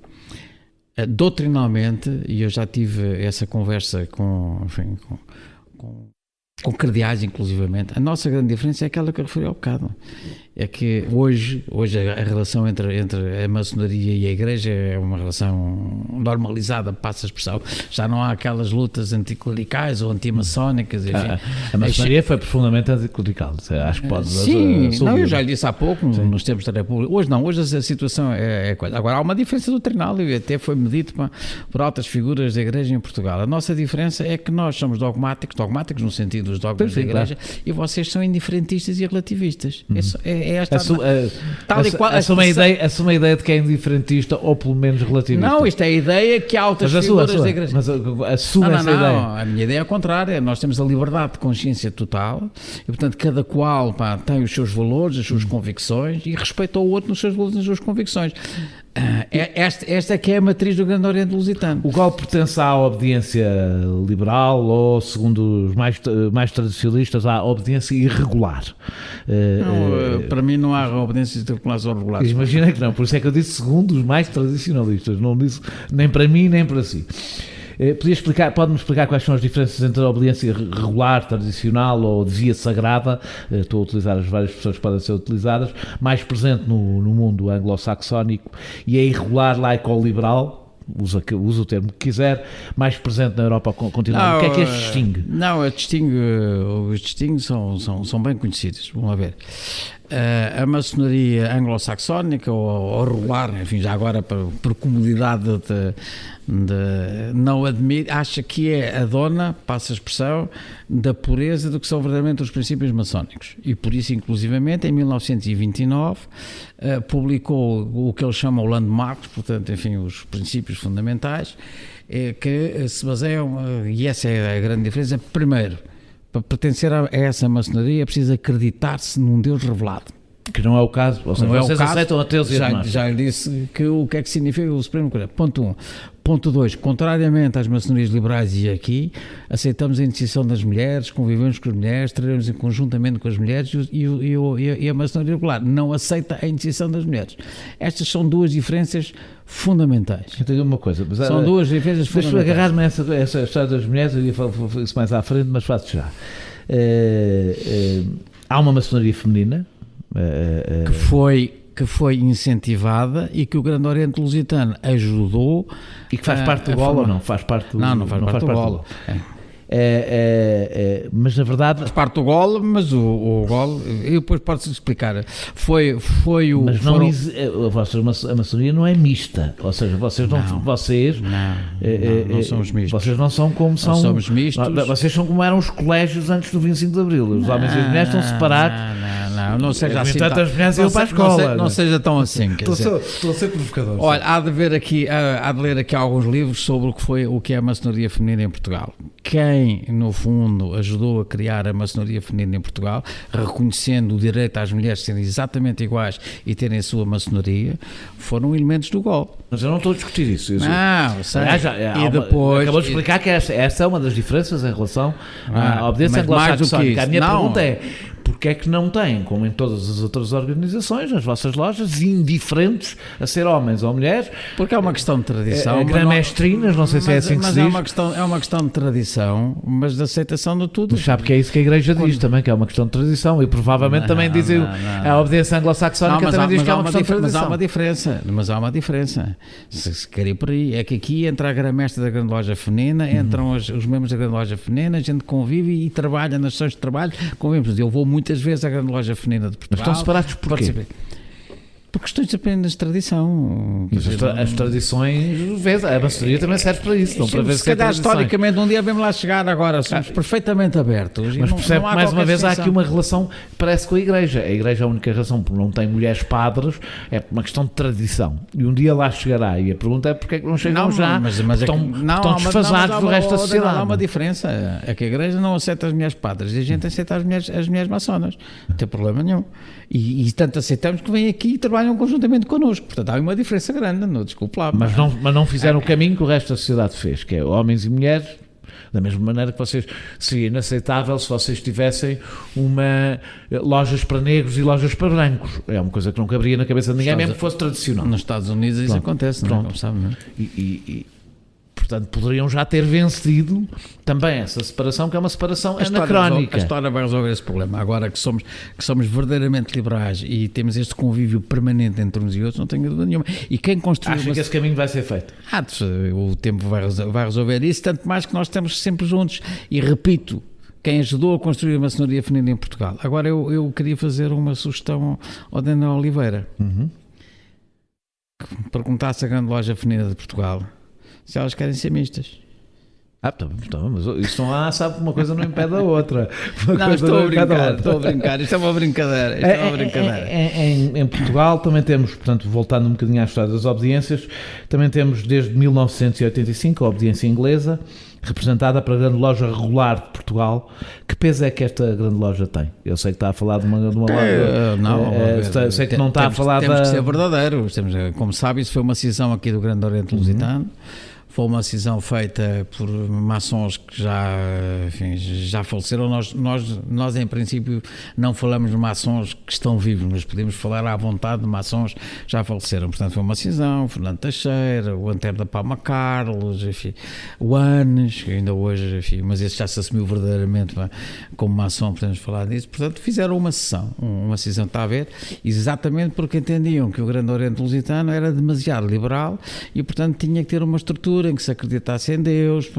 Doutrinalmente, e eu já tive essa conversa com cardeais, inclusivamente, a nossa grande diferença é aquela que eu referi ao bocado. é que hoje a relação entre a maçonaria e a Igreja é uma relação normalizada, passa a expressão. Já não há aquelas lutas anticlericais ou antimaçónicas. Enfim. A maçonaria foi profundamente anticlerical, acho que pode... Sim, eu já lhe disse há pouco, nos tempos da República. Hoje não, hoje a situação é coisa. Agora há uma diferença doutrinal e até foi medido por altas figuras da Igreja em Portugal. A nossa diferença é que nós somos dogmáticos no sentido dos dogmas da Igreja, e vocês são indiferentistas e relativistas. Assume a ideia de que é indiferentista ou pelo menos relativista. Não, isto é a ideia que há altas figuras da Igreja. Mas assume essa ideia. A minha ideia é a contrária. Nós temos a liberdade de consciência total e, portanto, cada qual tem os seus valores, as suas convicções e respeita o outro nos seus valores e nas suas convicções. Esta é que é a matriz do Grande Oriente Lusitano. O GOL pertence à obediência liberal ou, segundo os mais tradicionalistas, à obediência irregular? Para mim não há obediências irregulares ou regulares. Imagina que não, por isso é que eu disse segundo os mais tradicionalistas, não disse nem para mim nem para si. Pode-me explicar quais são as diferenças entre a obediência regular, tradicional ou de via sagrada? Estou a utilizar as várias expressões que podem ser utilizadas, mais presente no mundo anglo-saxónico, e a irregular laico-liberal, usa o termo que quiser, mais presente na Europa continental. O que é que as distingue? Não, os distingue são bem conhecidos. Vamos lá ver. A maçonaria anglo-saxónica ou regular, enfim, já agora por comodidade não admite, acha que é a dona, passa a expressão, da pureza do que são verdadeiramente os princípios maçónicos, e por isso, inclusivamente, em 1929 publicou o que eles chamam landmarks, portanto, enfim, os princípios fundamentais, que se baseiam, e essa é a grande diferença. Primeiro, para pertencer a essa maçonaria é preciso acreditar-se num Deus revelado. Que não é o caso, ou seja, vocês aceitam ateus e agnosticos. Já lhe disse o que é que significa o Supremo Conselho. Ponto 1. Ponto 2. Contrariamente às maçonarias liberais e aqui, aceitamos a iniciação das mulheres, convivemos com as mulheres, trabalhamos conjuntamente com as mulheres, e a maçonaria regular não aceita a iniciação das mulheres. Estas são duas diferenças fundamentais. Entendi uma coisa. Mas são duas diferenças fundamentais. Deixa-me agarrar-me a essa história das mulheres, eu ia falar isso mais à frente, mas faço já. Há uma maçonaria feminina que foi incentivada e que o Grande Oriente Lusitano ajudou. E que faz parte do GOL ou não? Faz parte do, não faz parte do GOL. Mas na verdade faz parte do GOL, mas o GOL, eu depois posso explicar, foi o... Mas a maçonaria não é mista, ou seja, vocês não somos mistos. Vocês não são como são... Não somos mistos. Vocês são como eram os colégios antes do 25 de Abril, os homens e as mulheres estão separados. Não seja assim. As mulheres iam para a escola. Não seja tão assim. Estou a ser provocador. Olha, há de ler aqui alguns livros sobre o que é a maçonaria feminina em Portugal. Quem, no fundo, ajudou a criar a maçonaria feminina em Portugal, reconhecendo o direito às mulheres serem exatamente iguais e terem a sua maçonaria, foram elementos do GOL. Mas eu não estou a discutir isso. Sei. E depois... Acabou de explicar que essa é uma das diferenças em relação à obediência anglo-saxónica. A minha pergunta é: porque é que não têm, como em todas as outras organizações, as vossas lojas, indiferentes a ser homens ou mulheres? Porque é uma questão de tradição. Gramestrinas, não sei se é assim que se diz. É uma questão de tradição, mas de aceitação de tudo. Mas sabe que é isso que a Igreja diz também, que é uma questão de tradição, e provavelmente também dizem a obediência anglo-saxónica também diz que é uma questão de tradição. Mas há uma diferença. Se quer ir por aí, é que aqui entra a gramestra da Grande Loja Feminina, entram os membros da Grande Loja Feminina, a gente convive e trabalha nas sessões de trabalho, convivemos. Eu vou muitas vezes à Grande Loja Feminina de Portugal. Mas estão separados porquê? Por questões apenas de tradição. As tradições, a maçonaria também serve para isso. Não para ver se calhar historicamente um dia vamos lá chegar, agora somos perfeitamente abertos. Mas percebe que mais uma vez há aqui uma relação, parece, com a Igreja. A Igreja é a única razão por não tem mulheres padres, é uma questão de tradição. E um dia lá chegará. E a pergunta é porque é que não chegam já? Mas estão desfasados do resto da sociedade. Há uma diferença. É que a Igreja não aceita as mulheres padres e a gente aceita as mulheres maçonas. Não tem problema nenhum. E tanto aceitamos que vêm aqui e trabalham conjuntamente connosco. Portanto, há uma diferença grande, desculpe lá. Mas não fizeram o caminho que o resto da sociedade fez, que é homens e mulheres, da mesma maneira que vocês, seria inaceitável se vocês tivessem lojas para negros e lojas para brancos. É uma coisa que não caberia na cabeça de ninguém, mesmo que fosse tradicional. Nos Estados Unidos isso acontece, não sabe, não é? portanto, poderiam já ter vencido também essa separação, que é uma separação anacrónica. A história vai resolver esse problema. Agora que somos verdadeiramente liberais e temos este convívio permanente entre uns e outros, não tenho dúvida nenhuma. E quem construiu... Acha que esse caminho vai ser feito? O tempo vai resolver isso, tanto mais que nós estamos sempre juntos. E repito, quem ajudou a construir a maçonaria feminina em Portugal. Agora eu queria fazer uma sugestão ao Daniel Oliveira. Perguntasse a grande loja feminina de Portugal se elas querem ser mistas. Mas isso não há, sabe que uma coisa não impede a outra. Não, estou a brincar, isto é uma brincadeira. Em Portugal também temos, portanto, voltando um bocadinho à história das obediências, também temos desde 1985 a obediência inglesa, representada pela grande loja regular de Portugal. Que peso é que esta grande loja tem? Eu sei que está a falar de uma loja... Não, sei que não está a falar temos que ser verdadeiros. Como sabe, isso foi uma cisão aqui do Grande Oriente Lusitano. Foi uma cisão feita por maçons que já faleceram. Nós, em princípio, não falamos de maçons que estão vivos, mas podemos falar à vontade de maçons que já faleceram. Portanto, foi uma cisão. Fernando Teixeira, o Antero da Palma Carlos, enfim, o Anes, que ainda hoje, enfim, mas esse já se assumiu verdadeiramente como maçom, podemos falar disso. Portanto, fizeram uma cisão, está a ver, exatamente porque entendiam que o Grande Oriente Lusitano era demasiado liberal e, portanto, tinha que ter uma estrutura em que se acreditasse em Deus,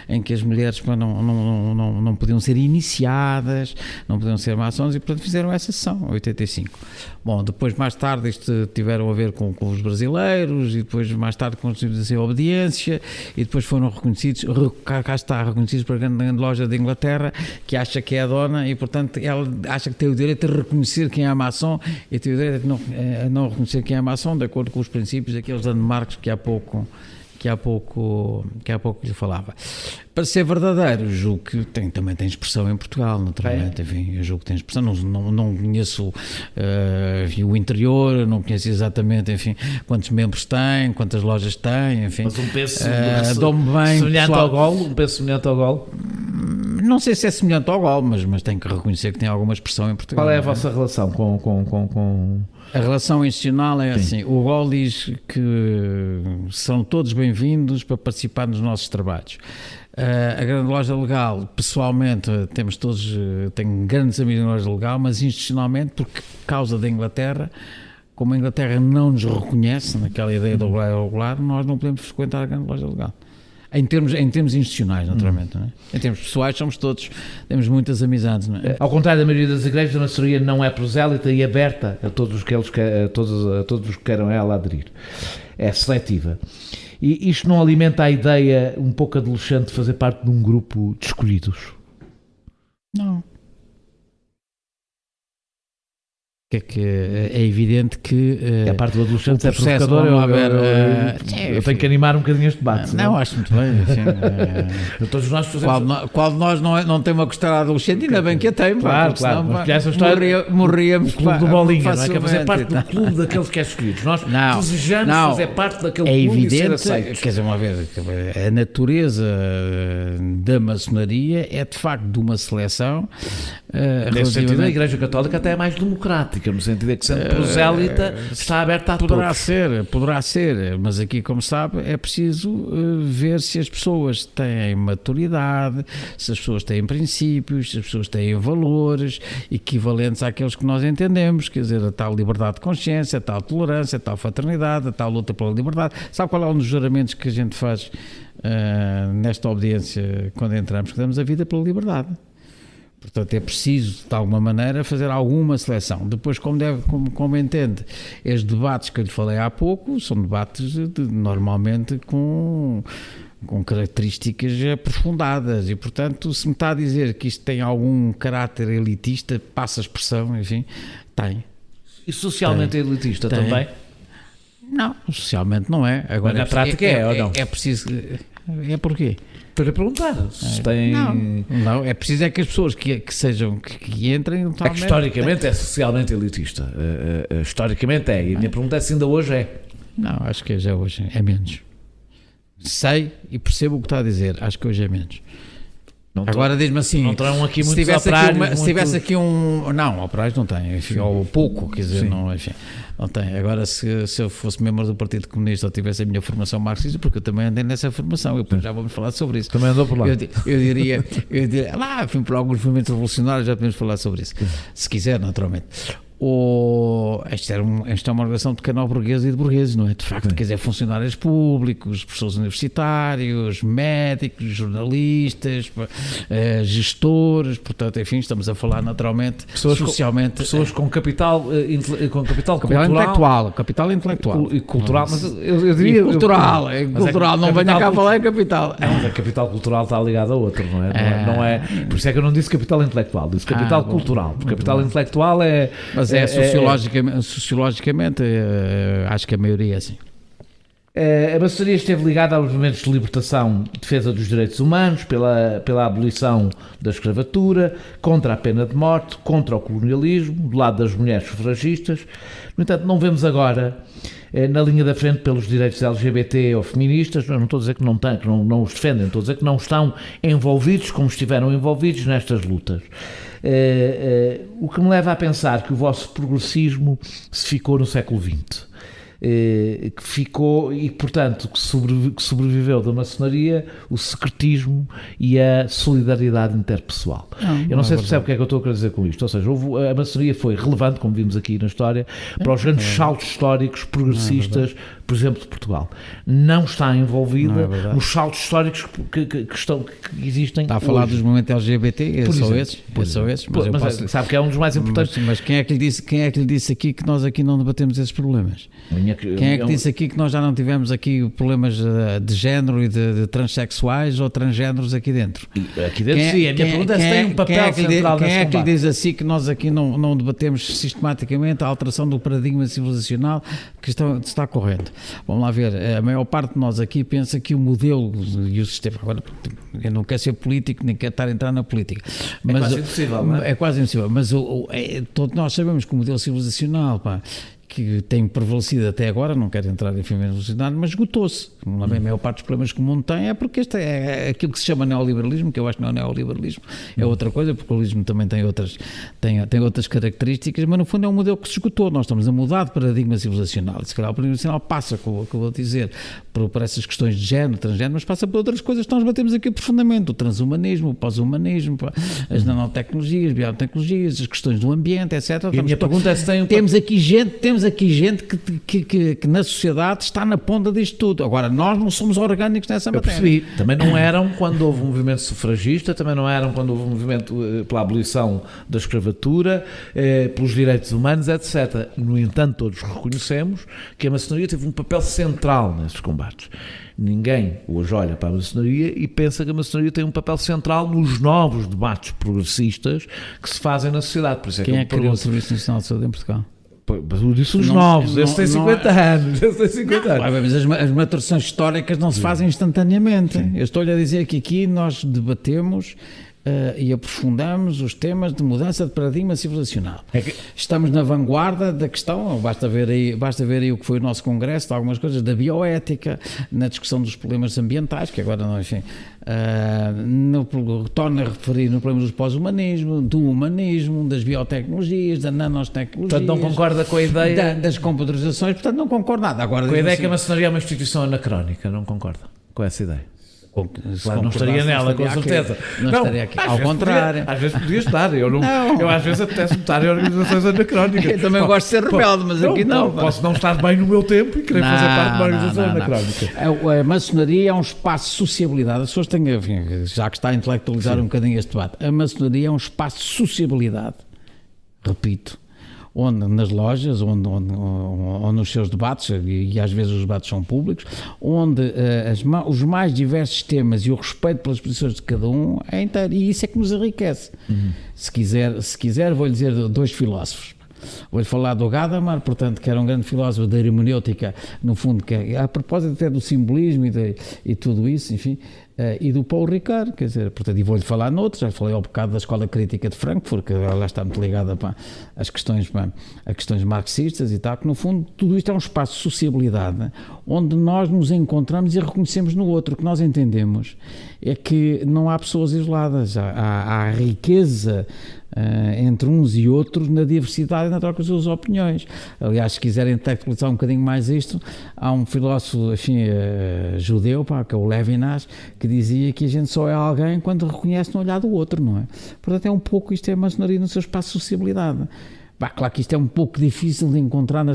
em que as mulheres não podiam ser iniciadas, não podiam ser maçons, e portanto fizeram essa sessão, em 85. Bom, depois mais tarde isto tiveram a ver com os brasileiros, e depois mais tarde constituíram-se a obediência, e depois foram reconhecidos, cá está, reconhecidos por a grande loja de Inglaterra, que acha que é a dona, e portanto ela acha que tem o direito de reconhecer quem é maçom, e tem o direito de não reconhecer quem é maçom, de acordo com os princípios daqueles landmarks que há pouco lhe falava. Para ser verdadeiro, julgo que também tem expressão em Portugal, naturalmente. Enfim, eu julgo que tem expressão. Não conheço o interior, não conheço exatamente, enfim, quantos membros tem, quantas lojas tem, enfim. Mas um peso semelhante ao golo, semelhante ao golo. Não sei se é semelhante ao golo, mas tenho que reconhecer que tem alguma expressão em Portugal. Qual é a vossa relação com... A relação institucional é assim, o GOL diz que são todos bem-vindos para participar nos nossos trabalhos. A grande loja legal, pessoalmente, tenho grandes amigos na loja legal, mas institucionalmente, por causa da Inglaterra, como a Inglaterra não nos reconhece naquela ideia do regular, nós não podemos frequentar a grande loja legal. Em termos institucionais, naturalmente. Não é? Em termos pessoais, temos muitas amizades. Não é? Ao contrário da maioria das igrejas, a maçonaria não é prosélita e aberta a todos os que queiram ela aderir. É seletiva. E isto não alimenta a ideia um pouco adolescente de fazer parte de um grupo de escolhidos? Não. Que é evidente que a parte do adolescente é provocador. Eu tenho que animar um bocadinho este debate. Não, acho muito bem. Todos nós qual de nós não tem uma costura adolescente? Ainda bem que a tem. Claro. Mas essa história, morríamos. O clube do Bolinha, não é? Quer fazer parte do clube daqueles que é escolhidos. Nós desejamos fazer parte daquele clube e ser aceitos. Quer dizer, uma vez, a natureza da maçonaria é de facto de uma seleção. Nesse sentido, a Igreja Católica até é mais democrática, no sentido de que, sendo prosélita, está aberta a todos. Poderá ser, mas aqui, como sabe, é preciso ver se as pessoas têm maturidade, se as pessoas têm princípios, se as pessoas têm valores equivalentes àqueles que nós entendemos, quer dizer, a tal liberdade de consciência, a tal tolerância, a tal fraternidade, a tal luta pela liberdade. Sabe qual é um dos juramentos que a gente faz nesta obediência quando entramos? Que damos a vida pela liberdade. Portanto, é preciso, de alguma maneira, fazer alguma seleção. Depois, como entende, estes debates que eu lhe falei há pouco são debates normalmente com características aprofundadas e, portanto, se me está a dizer que isto tem algum caráter elitista, passa a expressão, enfim, tem. E socialmente elitista também? Não, socialmente não é. Agora, mas na prática é ou não? É preciso... É porquê? Para perguntar se tem... Não, é preciso que as pessoas que entrem... É que historicamente é socialmente elitista. Historicamente é. E a minha pergunta é se ainda hoje é. Não, acho que já hoje é menos. Sei e percebo o que está a dizer. Acho que hoje é menos. Agora diz-me assim, não terão aqui se muitos tivesse operários, aqui, se tivesse aqui um... Não, operários não tem, enfim, ou pouco, quer dizer, não, enfim, não tem. Agora, se eu fosse membro do Partido Comunista ou tivesse a minha formação marxista, porque eu também andei nessa formação, já vamos falar sobre isso. Também andou por lá. Eu diria, lá, enfim, por alguns movimentos revolucionários já podemos falar sobre isso, se quiser, naturalmente. Esta é uma organização de canal burguês e de burgueses, não é? De facto, quer dizer, funcionários públicos, professores universitários, médicos, jornalistas, gestores, portanto, enfim, estamos a falar naturalmente, socialmente. Pessoas com capital intelectual. Capital intelectual. E cultural, mas eu diria... Cultural, não venha cá falar em capital. Não, mas a capital cultural está ligada a outro, não é? Não é? Por isso é que eu não disse capital intelectual, disse capital cultural, porque capital intelectual é... Mas sociologicamente, acho que a maioria é assim. A maçonaria esteve ligada aos movimentos de libertação e defesa dos direitos humanos, pela abolição da escravatura, contra a pena de morte, contra o colonialismo, do lado das mulheres sufragistas. No entanto, não vemos agora na linha da frente pelos direitos LGBT ou feministas. Eu não estou a dizer que não os defendem, estou a dizer que não estão envolvidos como estiveram envolvidos nestas lutas. O que me leva a pensar que o vosso progressismo se ficou no século XX. Que ficou e, portanto, que sobreviveu da maçonaria o secretismo e a solidariedade interpessoal. Eu não sei se percebe o que é que eu estou a querer dizer com isto. Ou seja, a maçonaria foi relevante, como vimos aqui na história, para os grandes saltos históricos progressistas, por exemplo, de Portugal. Não está envolvida nos saltos históricos que existem. Está a falar hoje. Dos movimentos LGBT, são esses. Mas sabe que é um dos mais importantes. Mas quem é que lhe disse aqui que nós aqui não debatemos esses problemas? Quem é que disse aqui que nós já não tivemos aqui problemas de género e de transexuais ou transgéneros aqui dentro? Aqui dentro sim, a minha pergunta é se tem um papel central nesse combate. Quem é que lhe diz assim que nós aqui não debatemos sistematicamente a alteração do paradigma civilizacional que está correndo? Vamos lá ver, a maior parte de nós aqui pensa que o modelo e o sistema, agora eu não quero ser político nem quero estar a entrar na política, mas quase impossível, não é? É quase impossível, mas todos nós sabemos que o modelo civilizacional, que tem prevalecido até agora, não quero entrar em velocidade, mas esgotou-se. A maior parte dos problemas que o mundo tem é porque este é aquilo que se chama neoliberalismo, que eu acho que não é neoliberalismo, é outra coisa, porque o liberalismo também tem outras características, mas no fundo é um modelo que se esgotou. Nós estamos a mudar de paradigma civilizacional, e se calhar o paradigma civilizacional passa, como eu vou dizer, por essas questões de género, transgénero, mas passa por outras coisas que nós batemos aqui profundamente, o transhumanismo, o pós-humanismo, as nanotecnologias, biotecnologias, as questões do ambiente, etc. E a minha pergunta é se tem temos aqui gente que na sociedade está na ponta disto tudo. Agora, nós não somos orgânicos nessa matéria. Eu percebi. Também não eram quando houve um movimento sufragista, também não eram quando houve um movimento pela abolição da escravatura, pelos direitos humanos, etc. No entanto, todos reconhecemos que a maçonaria teve um papel central nesses combates. Ninguém hoje olha para a maçonaria e pensa que a maçonaria tem um papel central nos novos debates progressistas que se fazem na sociedade. Por isso Quem é que criou o Serviço Nacional de Saúde em Portugal? Eu disse os novos, esse tem 50 anos. Mas as maturações históricas não se fazem instantaneamente. Sim. Eu estou-lhe a dizer que aqui nós debatemos e aprofundamos os temas de mudança de paradigma civilizacional. Estamos na vanguarda da questão, basta ver aí o que foi o nosso congresso, de algumas coisas da bioética, na discussão dos problemas ambientais, que agora não, enfim, torno a referir no problema do pós-humanismo, do humanismo, das biotecnologias, da nanotecnologia. Portanto, não concorda com a ideia das computadorizações, portanto não concordo nada. Agora, com a ideia que a maçonaria é uma instituição anacrónica, não concorda com essa ideia? Claro, não estaria nela, com certeza. Não estaria aqui. Ao contrário. Às vezes podia estar. Eu às vezes apetece-me estar em organizações anacrónicas. Eu também gosto de ser rebelde, mas aqui não. Posso não estar bem no meu tempo e querer fazer parte de uma organização anacrónica. A maçonaria é um espaço de sociabilidade. As pessoas têm, enfim, já que está a intelectualizar um bocadinho este debate, a maçonaria é um espaço de sociabilidade. Repito. Onde nas lojas, onde nos seus debates, e às vezes os debates são públicos, onde os mais diversos temas e o respeito pelas posições de cada um é inteiro, e isso é que nos enriquece. Se quiser, vou-lhe dizer dois filósofos. Vou-lhe falar do Gadamer, portanto, que era um grande filósofo da hermenêutica, no fundo, que a propósito até do simbolismo e tudo isso, enfim, e do Paul Ricard, quer dizer, portanto, e vou-lhe falar noutros, já falei ao bocado da Escola Crítica de Frankfurt, que ela está muito ligada às questões, a questões marxistas e tal, que no fundo tudo isto é um espaço de sociabilidade, onde nós nos encontramos e reconhecemos no outro. O que nós entendemos é que não há pessoas isoladas, há riqueza entre uns e outros na diversidade e na troca das suas opiniões. Aliás, se quiserem intelectualizar um bocadinho mais isto, há um filósofo judeu, que é o Levinas, que dizia que a gente só é alguém quando reconhece no olhar do outro, não é? Portanto, é um pouco, isto é a maçonaria no seu espaço de sociabilidade. Claro que isto é um pouco difícil de encontrar de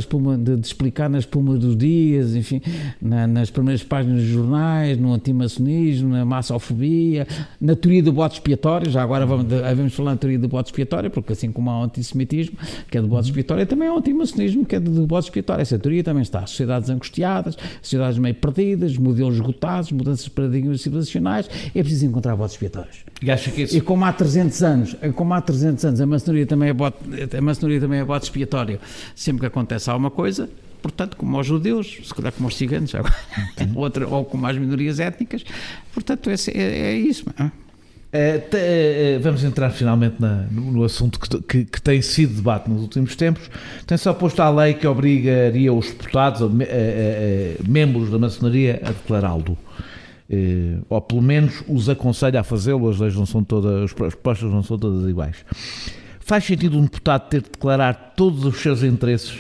explicar na espuma dos dias, enfim, nas primeiras páginas dos jornais, no antimaçonismo, na massofobia, na teoria do bode expiatório. Já agora vamos falar na teoria do bode expiatório, porque assim como há o antissemitismo, que é do bode expiatório, também há o antimaçonismo, que é do bode expiatório. Essa teoria também está. Sociedades angustiadas, sociedades meio perdidas, modelos esgotados, mudanças de paradigmas civilizacionais, é preciso encontrar bodes expiatórios. E acha que isso... E como há 300 anos, a maçonaria também é bode expiatório sempre que acontece alguma coisa, portanto, como aos judeus, se calhar como aos ciganos, ou como às minorias étnicas, portanto, é isso. Vamos entrar finalmente no assunto que tem sido debate nos últimos tempos. Tem-se oposto à lei que obrigaria os deputados, membros da maçonaria, a declará-lo. Ou pelo menos os aconselha a fazê-lo. As leis não são todas, as propostas não são todas iguais. Faz sentido um deputado ter de declarar todos os seus interesses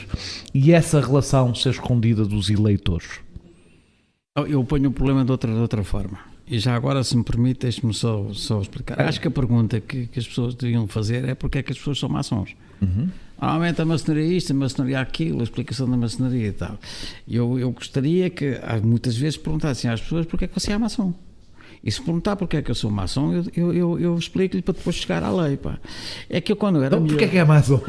e essa relação ser escondida dos eleitores? Eu ponho o problema de outra forma. E já agora, se me permite, deixe-me só explicar. Acho que a pergunta que as pessoas deviam fazer é porque é que as pessoas são maçons. Normalmente a maçonaria é isto, a maçonaria é aquilo, a explicação da maçonaria e tal. Eu gostaria que muitas vezes perguntassem às pessoas porque é que você é maçom. E se perguntar porque é que eu sou maçom, eu explico-lhe para depois chegar à lei. É que eu quando eu era então, porque é que é maçom?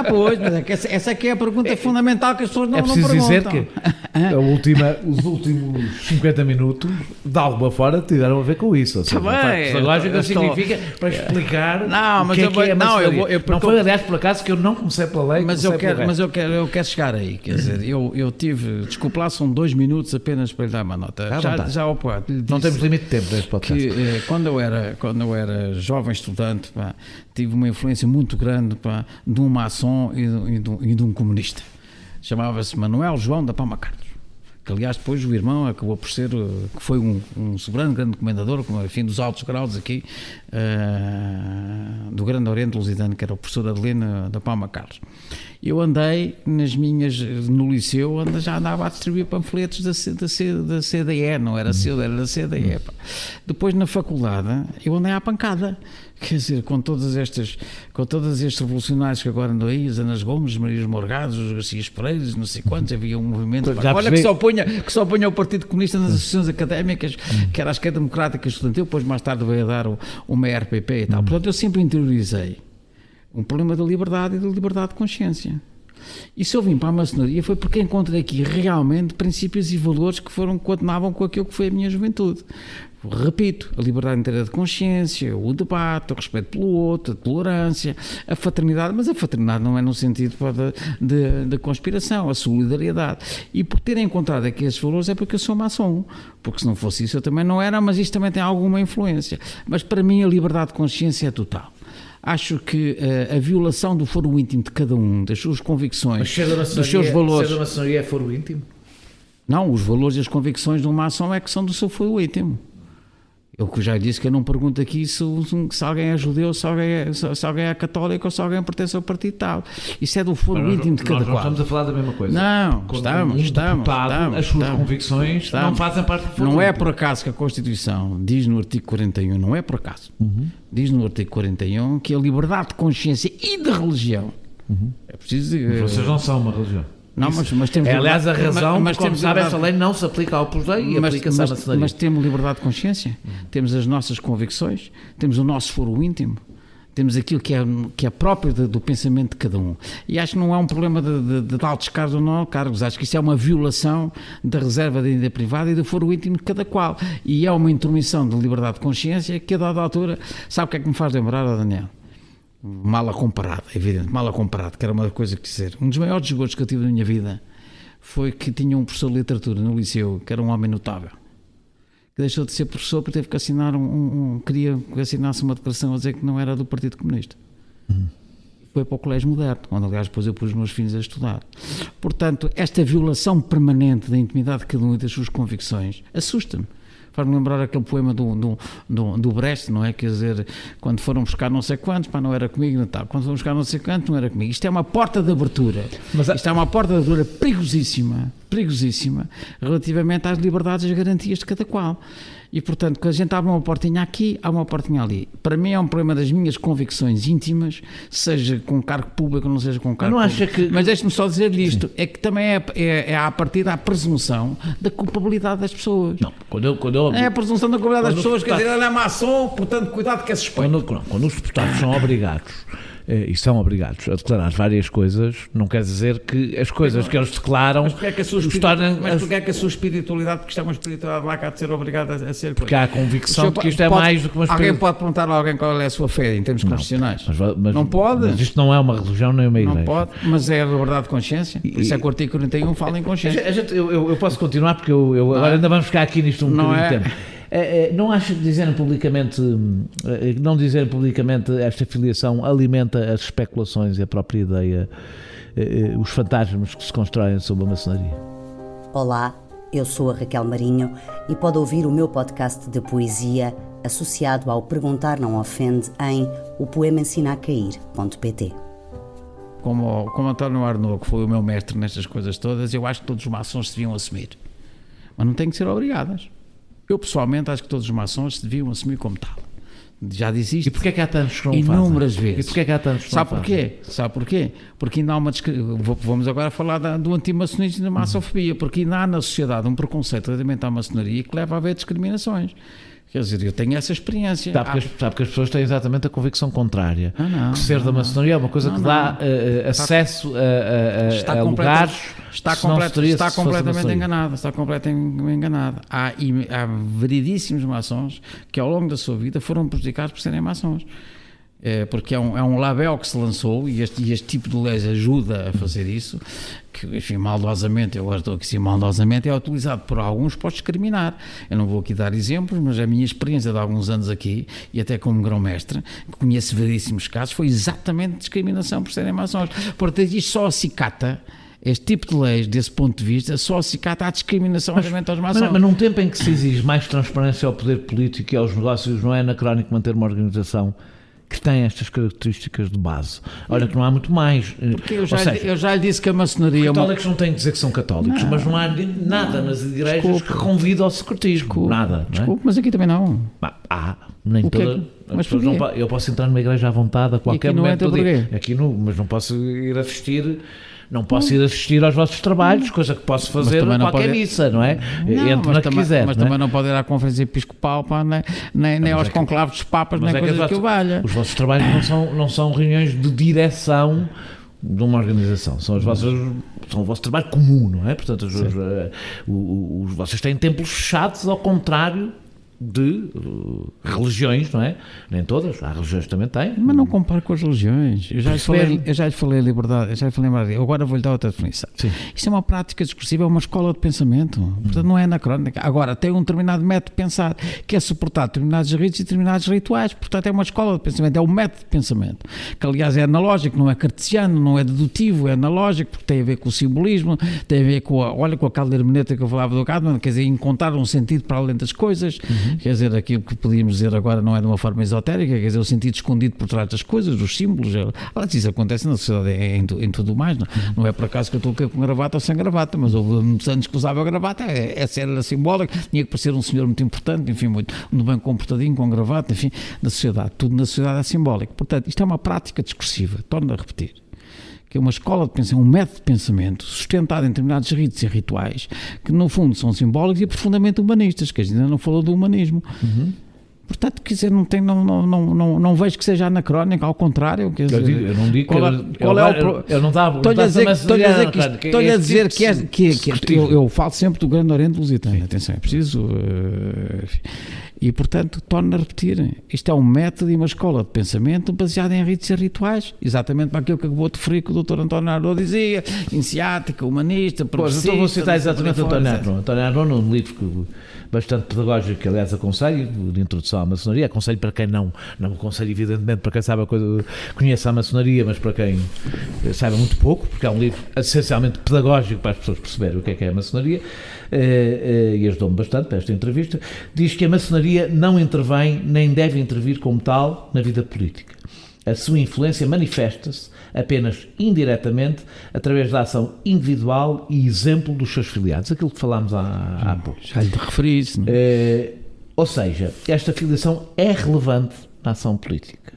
Pois, mas é que essa é que é a pergunta fundamental que as pessoas não perguntam. É preciso dizer que os últimos 50 minutos, de alguma forma, tiveram a ver com isso. Ou seja, a lógica significa para explicar o que é maçonaria. Não foi, aliás, por acaso, que eu não comecei pela lei. Mas eu quero chegar aí. Quer dizer, eu tive, desculpe lá, são 2 minutos apenas para lhe dar uma nota. Já não temos limite de tempo. Que, quando eu era jovem estudante, tive uma influência muito grande de um maçom e de um comunista. Chamava-se Manuel João da Palma Carlos, que aliás depois o irmão acabou por ser, que foi um soberano grande comendador, enfim, dos altos graus aqui, do Grande Oriente Lusitano, que era o professor Adelino da Palma Carlos. Eu andei no liceu, já andava a distribuir panfletos da CDE, não era CDE, era da CDE. Depois na faculdade eu andei à pancada, quer dizer, com todos estes revolucionários que agora andam aí, as Anas Gomes, os Marias Morgados, os Garcias Pereiras, não sei quantos, havia um movimento que só punha o Partido Comunista nas associações académicas, que era a Esquerda Democrática Estudantil, depois mais tarde veio a dar uma RPP e tal. Portanto, eu sempre interiorizei um problema da liberdade e da liberdade de consciência. E se eu vim para a maçonaria foi porque encontrei aqui realmente princípios e valores que coadunavam com aquilo que foi a minha juventude. Repito, a liberdade inteira de consciência, o debate, o respeito pelo outro, a tolerância, a fraternidade, mas a fraternidade não é no sentido de conspiração, a solidariedade. E por ter encontrado aqui esses valores é porque eu sou maçom, porque se não fosse isso eu também não era, mas isto também tem alguma influência. Mas para mim a liberdade de consciência é total. Acho que a violação do foro íntimo de cada um, das suas convicções, dos seus valores... Ser da maçonaria é foro íntimo? Não, os valores e as convicções de um maçom é que são do seu foro íntimo. Eu já disse que eu não pergunto aqui se alguém é judeu, se alguém é católico ou se alguém pertence ao partido tal. Isso é do foro íntimo de cada qual. Nós estamos a falar da mesma coisa. Não, estamos. As suas convicções não fazem parte do foro íntimo. Não é por acaso que a Constituição diz no artigo 41, não é por acaso, diz no artigo 41 que a liberdade de consciência e de religião é preciso... Vocês não são uma religião. Não, mas temos aliás, a razão, mas como sabe, essa lei não se aplica ao Opus Dei e aplica-se à maçonaria. Mas temos liberdade de consciência, temos as nossas convicções, temos o nosso foro íntimo, temos aquilo que é próprio do pensamento de cada um. E acho que não é um problema de altos cargos ou não cargos, acho que isso é uma violação da reserva da identidade privada e do foro íntimo de cada qual. E é uma intromissão de liberdade de consciência que a dada altura, sabe o que é que me faz lembrar, Daniel? Mal a comparado, evidente, mal a comparado, que era uma coisa que dizer. Um dos maiores desgostos que eu tive na minha vida foi que tinha um professor de literatura no liceu, que era um homem notável, que deixou de ser professor porque teve que assinar queria que assinasse uma declaração a dizer que não era do Partido Comunista. Foi para o Colégio Moderno, onde aliás depois eu pus os meus filhos a estudar. Portanto, esta violação permanente da intimidade de cada um e das suas convicções assusta-me. Faz-me lembrar aquele poema do Brecht, não é? Quer dizer, quando foram buscar não sei quantos, não era comigo, não tá. Quando foram buscar não sei quantos, não era comigo. Isto é uma porta de abertura. Isto é uma porta de abertura perigosíssima, relativamente às liberdades e às garantias de cada qual. E, portanto, quando a gente abre uma portinha aqui, há uma portinha ali. Para mim é um problema das minhas convicções íntimas, seja com cargo público ou não seja com cargo público. Mas deixe-me só dizer-lhe isto, é que também é a partir da presunção da culpabilidade das pessoas. Não, quando é a presunção da culpabilidade das pessoas, quer dizer, ele é maçom, portanto, cuidado que é suspeito. Quando os deputados são obrigados, e são obrigados a declarar várias coisas, não quer dizer que as coisas que eles declaram... Mas porquê é que a sua espiritualidade, porque isto é uma espiritualidade lá que há de ser obrigada a ser... Porque há a convicção de que isto é mais do que uma espiritualidade. Alguém pode perguntar a alguém qual é a sua fé em termos constitucionais? Não pode? Mas isto não é uma religião nem uma igreja. Não pode, mas é a liberdade de consciência. Por isso é que o artigo 41 fala em consciência. Eu posso continuar porque agora ainda vamos ficar aqui nisto um bocadinho de tempo. Não acha que não dizer publicamente esta filiação alimenta as especulações e a própria ideia, os fantasmas que se constroem sobre a maçonaria? Olá, eu sou a Raquel Marinho e pode ouvir o meu podcast de poesia associado ao Perguntar Não Ofende em opoemaensinacair.pt. Como António Arnaud, que foi o meu mestre nestas coisas todas, eu acho que todos os maçons se deviam assumir. Mas não têm que ser obrigadas. Eu, pessoalmente, acho que todos os maçons se deviam assumir como tal. Já disse isto. E porquê é que há tantos que não inúmeras fazem? vezes. E porquê é que há tantos que não fazem? Sabe porquê? Porque ainda há uma... Vamos agora falar do antimaçonismo e da maçofobia. Porque ainda há na sociedade um preconceito relativamente à maçonaria que leva a haver discriminações. Quer dizer, eu tenho essa experiência. Sabe que as pessoas têm exatamente a convicção contrária. Que ser da maçonaria é uma coisa que dá acesso a lugares. Está completamente enganada. Há veridíssimos maçons que ao longo da sua vida foram prejudicados por serem maçons. Porque é um label que se lançou e este tipo de leis ajuda a fazer isso, que, enfim, maldosamente, eu agora estou aqui a dizer maldosamente, é utilizado por alguns para discriminar. Eu não vou aqui dar exemplos, mas a minha experiência de alguns anos aqui, e até como grão-mestre, que conheço veríssimos casos, foi exatamente discriminação por serem maçons. Portanto, isto só acicata. Este tipo de leis, desse ponto de vista, só se cata a discriminação relativamente aos maçons. Mas num tempo em que se exige mais transparência ao poder político e aos negócios, não é anacrónico manter uma organização que tem estas características de base? Olha que não há muito mais. Porque eu já lhe disse que a maçonaria... Os católicos não têm que dizer que são católicos, mas não há nada nas igrejas que convida ao secretismo. Nada. Desculpe, mas aqui também não. Nem toda... Mas eu posso entrar numa igreja à vontade a qualquer momento. Mas não posso ir assistir... Não posso ir assistir aos vossos trabalhos, coisa que posso fazer em qualquer missa, não é? Entre na que quiser. Mas também não pode ir à conferência episcopal, nem aos conclaves dos papas, nem coisas que eu valha. Os vossos trabalhos não são reuniões de direção de uma organização, são o vosso trabalho comum, não é? Portanto, vocês têm templos fechados, ao contrário de religiões, não é? Nem todas, há religiões que também têm. Mas não compare com as religiões. Eu já lhe falei a liberdade, agora vou-lhe dar outra definição. Sim. Isto é uma prática discursiva, é uma escola de pensamento, portanto não é anacrónica. Agora, tem um determinado método de pensar, que é suportar determinados ritos e determinados rituais, portanto é uma escola de pensamento, é um método de pensamento, que aliás é analógico, não é cartesiano, não é dedutivo, é analógico, porque tem a ver com o simbolismo, tem a ver com a calda hermenêutica que eu falava do Kahneman, quer dizer, encontrar um sentido para além das coisas. Quer dizer, aquilo que podíamos dizer agora não é de uma forma esotérica, quer dizer, o sentido escondido por trás das coisas, dos símbolos. Isso acontece na sociedade em tudo mais, não é por acaso que eu estou aqui com gravata ou sem gravata, mas houve muitos anos que usava a gravata, era simbólico, tinha que parecer um senhor muito importante, enfim, muito bem comportadinho, com gravata, enfim, na sociedade, tudo na sociedade é simbólico. Portanto, isto é uma prática discursiva, torno a repetir, que é uma escola de pensamento, um método de pensamento sustentado em determinados ritos e rituais que no fundo são simbólicos e profundamente humanistas, que a gente ainda não falou do humanismo. Portanto, quer dizer, não vejo que seja anacrónico, ao contrário. Quer dizer, eu não digo eu não estava. Estou-lhe a dizer que eu falo sempre do Grande Oriente Lusitano. Atenção, é preciso. E, portanto, torno a repetir, isto é um método e uma escola de pensamento baseada em ritos e rituais, exatamente para aquilo que acabou de referir que o Dr. António Arnaud dizia, iniciática, humanista, progressista... Pois, então vou citar exatamente o António Arnaud. António Arnaud, num livro bastante pedagógico, que aliás aconselho, de introdução à maçonaria, aconselho para quem não aconselho evidentemente para quem sabe a coisa, conhece a maçonaria, mas para quem saiba muito pouco, porque é um livro essencialmente pedagógico para as pessoas perceberem o que é a maçonaria, e ajudou-me bastante para esta entrevista. Diz que a maçonaria não intervém nem deve intervir como tal na vida política. A sua influência manifesta-se apenas indiretamente através da ação individual e exemplo dos seus filiados, aquilo que falámos há pouco. Já lhe referi isso, não é? Ou seja, esta filiação é relevante na ação política.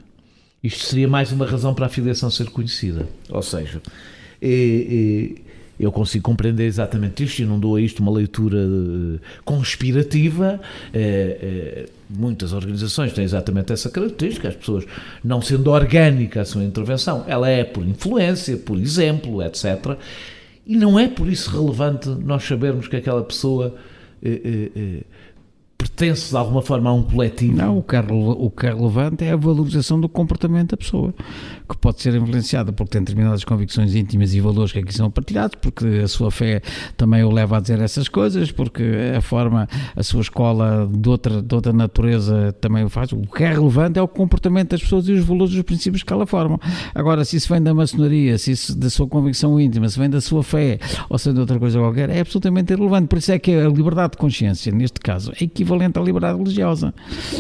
Isto seria mais uma razão para a filiação ser conhecida. Ou seja, eu consigo compreender exatamente isto e não dou a isto uma leitura conspirativa. Muitas organizações têm exatamente essa característica, as pessoas não sendo orgânica a sua intervenção, ela é por influência, por exemplo, etc. E não é por isso relevante nós sabermos que aquela pessoa pertence de alguma forma a um coletivo. Não, o que é relevante é a valorização do comportamento da pessoa, que pode ser influenciada porque tem determinadas convicções íntimas e valores que aqui são partilhados, porque a sua fé também o leva a dizer essas coisas, porque a sua escola de outra natureza também o faz. O que é relevante é o comportamento das pessoas e os valores e os princípios que ela formam. Agora, se isso vem da maçonaria, se isso da sua convicção íntima, se vem da sua fé ou se vem de outra coisa qualquer, é absolutamente irrelevante. Por isso é que a liberdade de consciência, neste caso, é equivalente à liberdade religiosa.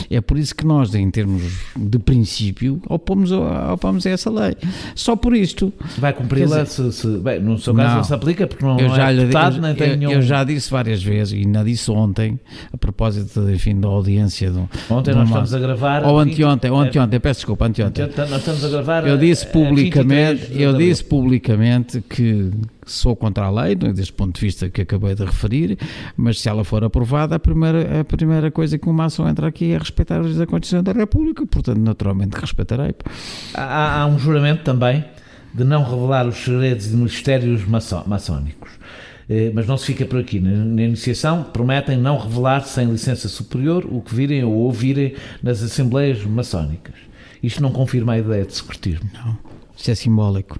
É por isso que nós, em termos de princípio, opomos a essa lei. Só por isto. Vai cumpri-la bem, no seu caso não se aplica porque não é deputado, nem tem nenhum... Eu já disse várias vezes, e ainda disse ontem, a propósito, enfim, da audiência ontem nós estamos a gravar... Ou anteontem, peço desculpa, anteontem. Nós estamos a gravar... Eu disse publicamente que sou contra a lei, deste ponto de vista que acabei de referir, mas se ela for aprovada, a primeira coisa que uma ação entra aqui é respeitar as leis da Constituição da República, portanto, naturalmente, respeitarei. Há um juramento também de não revelar os segredos e mistérios maçónicos. Mas não se fica por aqui. Na iniciação, prometem não revelar sem licença superior o que virem ou ouvirem nas assembleias maçónicas. Isto não confirma a ideia de secretismo. Não, isto é simbólico.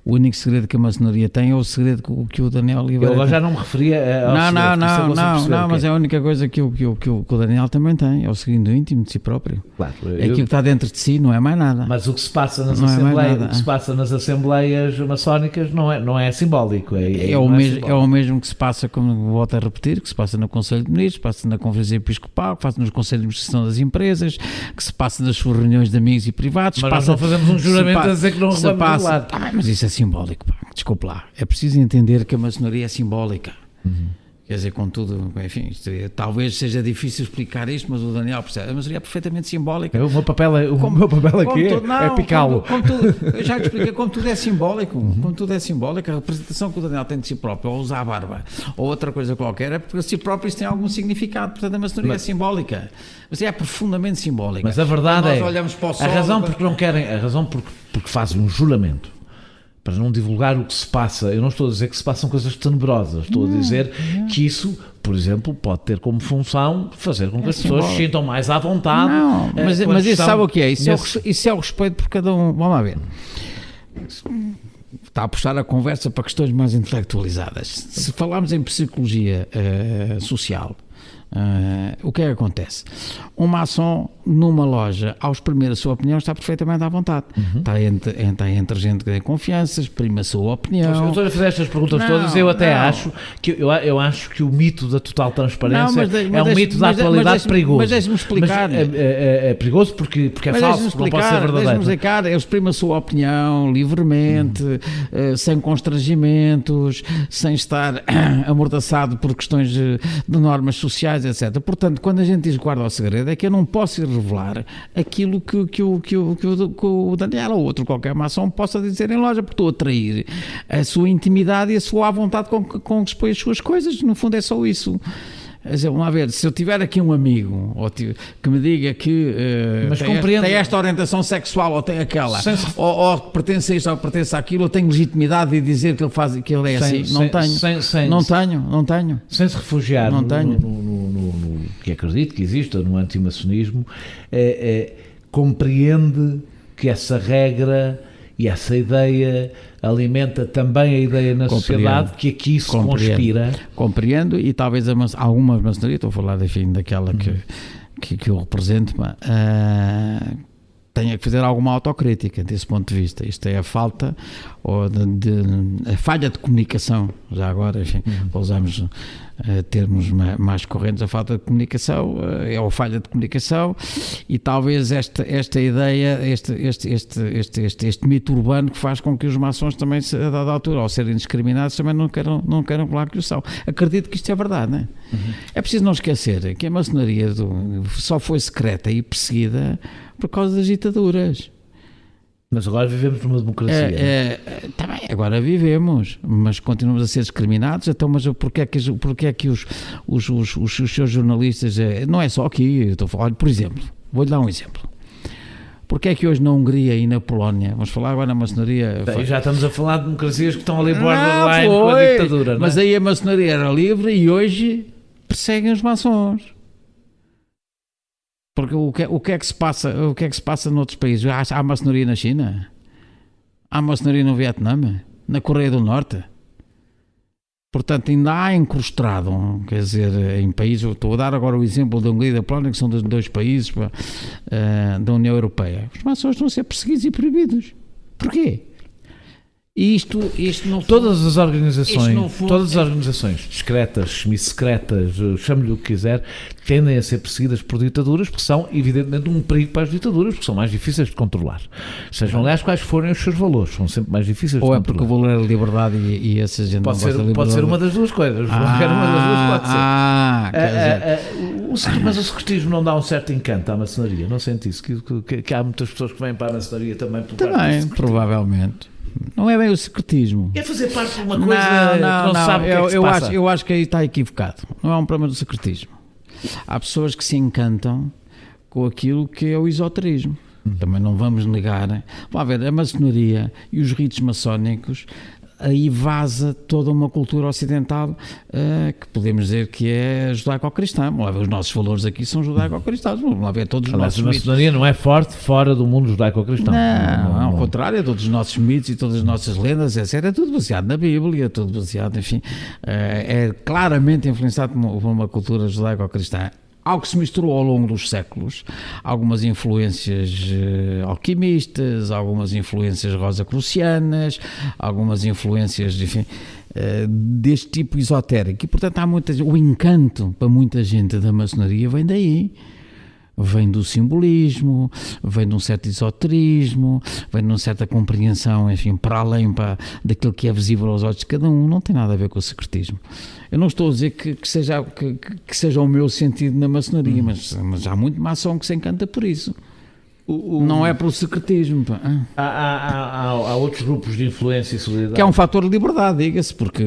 O único segredo que a maçonaria tem é o segredo que o Daniel Oliveira... Eu agora já não me referia ao segredo. Não, mas é a única coisa que o Daniel também tem, é o segredo íntimo de si próprio. Claro, é aquilo que está dentro de si, não é mais nada. Mas o que se passa nas assembleias maçónicas não é simbólico. É o mesmo que se passa, como volto a repetir, que se passa no Conselho de Ministros, que se passa na Conferência Episcopal, que se passa nos Conselhos de Administração das Empresas, que se passa nas suas reuniões de amigos e privados. Mas nós não fazemos um juramento a dizer que não revelamos do lado. Mas isso é simbólico, pá. Desculpe lá, é preciso entender que a maçonaria é simbólica. Quer dizer, contudo, enfim, talvez seja difícil explicar isto, mas o Daniel percebe, a maçonaria é perfeitamente simbólica. O meu papel aqui é picá-lo. Eu já te expliquei como tudo é simbólico, como tudo é simbólico. A representação que o Daniel tem de si próprio, ou usar a barba, ou outra coisa qualquer, é porque a si próprio isso tem algum significado, portanto a maçonaria é simbólica. Mas é profundamente simbólica. Mas a verdade nós olhamos para o sol, a razão porque não querem, porque fazem um juramento para não divulgar o que se passa. Eu não estou a dizer que se passam coisas tenebrosas, estou a dizer que isso, por exemplo, pode ter como função fazer com que as pessoas se sintam mais à vontade. Não, mas isso sabe o que é? Isso é o respeito por cada um. Vamos lá ver. Está a puxar a conversa para questões mais intelectualizadas. Se falarmos em psicologia social, o que é que acontece? Um maçom numa loja, ao exprimir a sua opinião, está perfeitamente à vontade. Está entre gente que tem confiança, exprime a sua opinião. Eu estou a fazer estas perguntas todas, eu até acho que o mito da total transparência é um mito da atualidade perigoso. Mas deixe-me explicar. É perigoso porque é falso, porque não pode ser verdadeiro. Deixe-me explicar, ele exprime a sua opinião livremente, sem constrangimentos, sem estar amordaçado por questões de normas sociais, etc. Portanto, quando a gente diz guarda o segredo, é que eu não posso revelar aquilo que o Daniel ou outro qualquer maçom possa dizer em loja, porque estou a trair a sua intimidade e a sua à vontade com que expõe as suas coisas. No fundo é só isso. Vamos lá ver, se eu tiver aqui um amigo que me diga que tem esta orientação sexual ou tem aquela, ou pertence a isto ou pertence àquilo, eu tenho legitimidade de dizer que ele é assim. Não tenho. Sem se refugiar no que acredito que exista no antimaçonismo, compreende que essa regra e essa ideia alimenta também a ideia na sociedade que aqui se conspira. Compreendo, e talvez algumas maçonarias, estou a falar, enfim, daquela que eu represento, tenha que fazer alguma autocrítica desse ponto de vista. Isto é a falta a falha de comunicação, já agora, enfim, usamos termos mais correntes, a falta de comunicação é a falha de comunicação, e talvez esta ideia, este mito urbano que faz com que os maçons também, a dada altura, ao serem discriminados, também não queiram falar que o são. Acredito que isto é verdade, não é? É preciso não esquecer que a maçonaria só foi secreta e perseguida por causa das ditaduras. Mas agora vivemos numa democracia. Também, agora vivemos, mas continuamos a ser discriminados. Então, mas porquê é que os seus jornalistas, não é só aqui, eu estou a falar, por exemplo, vou-lhe dar um exemplo. Porquê é que hoje na Hungria e na Polónia, vamos falar agora na maçonaria... Já estamos a falar de democracias que estão ali borderline com a ditadura, não é? Mas aí a maçonaria era livre e hoje perseguem os maçons. Porque o que é que se passa noutros países? Há maçonaria na China? Há maçonaria no Vietnã? Na Coreia do Norte? Portanto, ainda há incrustado, quer dizer, em países, estou a dar agora o exemplo da Hungria e da Polónia, que são dois países da União Europeia. Os maçons estão a ser perseguidos e proibidos. Porquê? E isto não... Todas as organizações discretas, semi-secretas, chame-lhe o que quiser, tendem a ser perseguidas por ditaduras, porque são evidentemente um perigo para as ditaduras, porque são mais difíceis de controlar. Sejam, aliás, quais forem os seus valores, são sempre mais difíceis de controlar. Ou é porque o valor é a liberdade e essa gente pode não gosta da liberdade? Pode ser uma das duas coisas. Mas o secretismo não dá um certo encanto à maçonaria, não sente isso? Que há muitas pessoas que vêm para a maçonaria também por parte do secretismo. Provavelmente. Não é bem o secretismo. É fazer parte de uma coisa que não sabe o que é que se passa. Eu acho que aí está equivocado. Não é um problema do secretismo. Há pessoas que se encantam com aquilo que é o esoterismo. Também não vamos negar. Vamos ver, a maçonaria e os ritos maçónicos, aí vaza toda uma cultura ocidental que podemos dizer que é judaico-cristã. Vamos lá ver, os nossos valores aqui são judaico-cristãos. Vamos lá ver todos os nossos mitos. A maçonaria não é forte fora do mundo judaico-cristão. Não, ao contrário, todos os nossos mitos e todas as nossas lendas, etc. É tudo baseado na Bíblia, tudo baseado, enfim, é claramente influenciado por uma cultura judaico-cristã. Algo que se misturou ao longo dos séculos, algumas influências alquimistas, algumas influências rosacrucianas, algumas influências, enfim, deste tipo esotérico. E, portanto, o encanto para muita gente da maçonaria vem daí. Vem do simbolismo, vem de um certo esoterismo, vem de uma certa compreensão, enfim, para além daquilo que é visível aos olhos de cada um. Não tem nada a ver com o secretismo. Eu não estou a dizer que seja o meu sentido na maçonaria, mas há muito maçom que se encanta por isso. Não é pelo secretismo. Há outros grupos de influência e solidariedade. Que é um fator de liberdade, diga-se, porque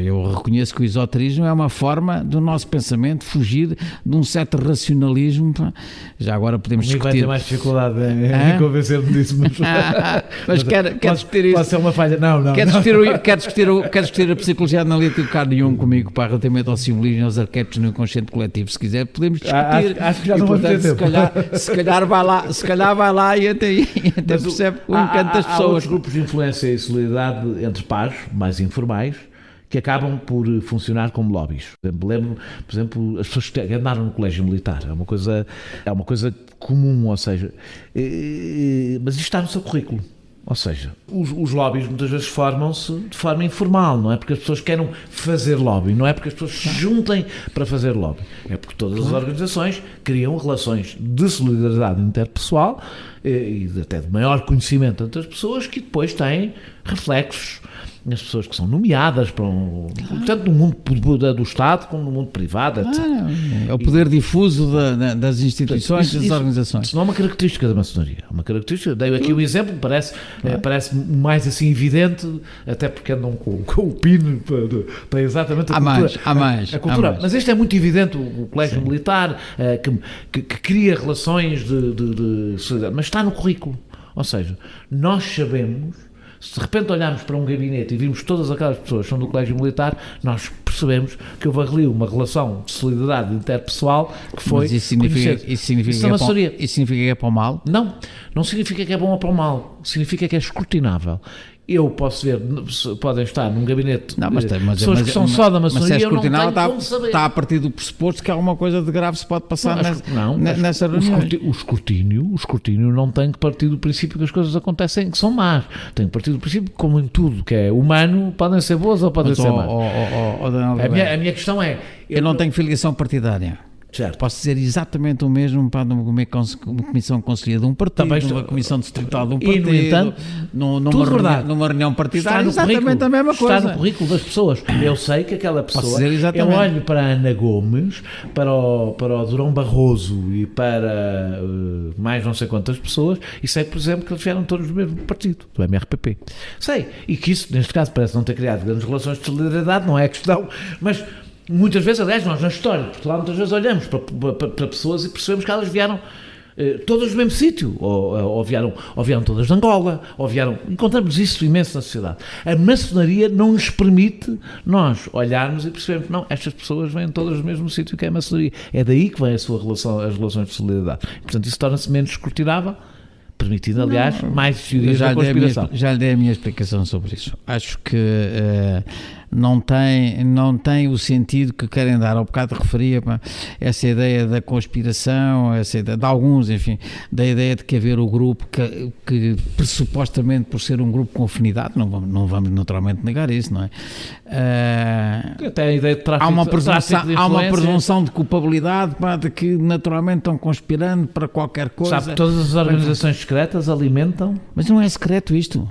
eu reconheço que o esoterismo é uma forma do nosso pensamento fugir de um certo racionalismo. Já agora podemos discutir. Vai ter mais dificuldade em convencer-me disso. Mas quer discutir isso. Pode ser uma falha. Não. Quer discutir a psicologia analítica do Carl Jung comigo, para relativamente ao simbolismo e aos arquétipos no inconsciente coletivo. Se quiser, podemos discutir. Acho que já não vamos ter tempo. Se calhar vai lá e até percebe o encanto das pessoas. Há outros grupos de influência e solidariedade entre pares, mais informais, que acabam por funcionar como lobbies. Por exemplo, as pessoas que andaram no colégio militar. É uma coisa comum, ou seja, mas isto está no seu currículo. Ou seja, os lobbies muitas vezes formam-se de forma informal, não é porque as pessoas queiram fazer lobby, não é porque as pessoas se juntem para fazer lobby, é porque todas as organizações criam relações de solidariedade interpessoal e até de maior conhecimento entre as pessoas que depois têm reflexos nas pessoas que são nomeadas, tanto no mundo do Estado como no mundo privado, etc. É o poder difuso das instituições e das organizações. Isso não é uma característica da maçonaria. Uma característica, dei aqui o exemplo, parece mais assim evidente, até porque andam com o pino para exatamente a cultura. Mas este é muito evidente, o colégio militar, que cria relações de solidariedade, mas está no currículo. Ou seja, nós sabemos. Se de repente olharmos para um gabinete e virmos todas aquelas pessoas que são do colégio militar, nós percebemos que houve ali uma relação de solidariedade interpessoal que foi... Mas isso significa que é para o mal? Não significa que é bom ou para o mal, significa que é escrutinável. Eu posso ver, podem estar num gabinete pessoas que são só da maçonaria, eu não tenho como saber. Está a partir do pressuposto que alguma coisa de grave se pode passar nessa reunião. O escrutínio não tem que partir do princípio que as coisas acontecem que são más. Tem que partir do princípio, como em tudo que é humano, podem ser boas ou podem ser más. A minha questão é... Eu não tenho filiação partidária. Certo. Posso dizer exatamente o mesmo para uma comissão conselhia de um partido, numa comissão distrital de um partido, e, no entanto, numa reunião partidária, exatamente a mesma coisa. Está no currículo das pessoas. Eu sei que aquela pessoa, eu olho para a Ana Gomes, para o Durão Barroso e para mais não sei quantas pessoas, e sei, por exemplo, que eles vieram todos do mesmo partido, do MRPP. Sei, e que isso, neste caso, parece não ter criado grandes relações de solidariedade, não é questão, mas... Muitas vezes, aliás, nós na história de Portugal, muitas vezes olhamos para pessoas e percebemos que elas vieram todas do mesmo sítio, ou vieram todas de Angola, encontramos isso imenso na sociedade. A maçonaria não nos permite nós olharmos e percebermos que não, estas pessoas vêm todas do mesmo sítio que é a maçonaria. É daí que vem as relações de solidariedade. Portanto, isso torna-se menos escrutinável, permitindo, aliás, mais teorias da conspiração. Já lhe dei a minha explicação sobre isso. Acho que não tem o sentido que querem dar. Há bocado referia essa ideia da conspiração, essa ideia, de alguns, enfim, da ideia de que haver o grupo que pressupostamente por ser um grupo com afinidade, não vamos naturalmente negar isso, não é? Até a ideia de tráfico, há uma presunção de culpabilidade, de que naturalmente estão conspirando para qualquer coisa. Sabe, todas as organizações secretas alimentam... Mas não é secreto isto.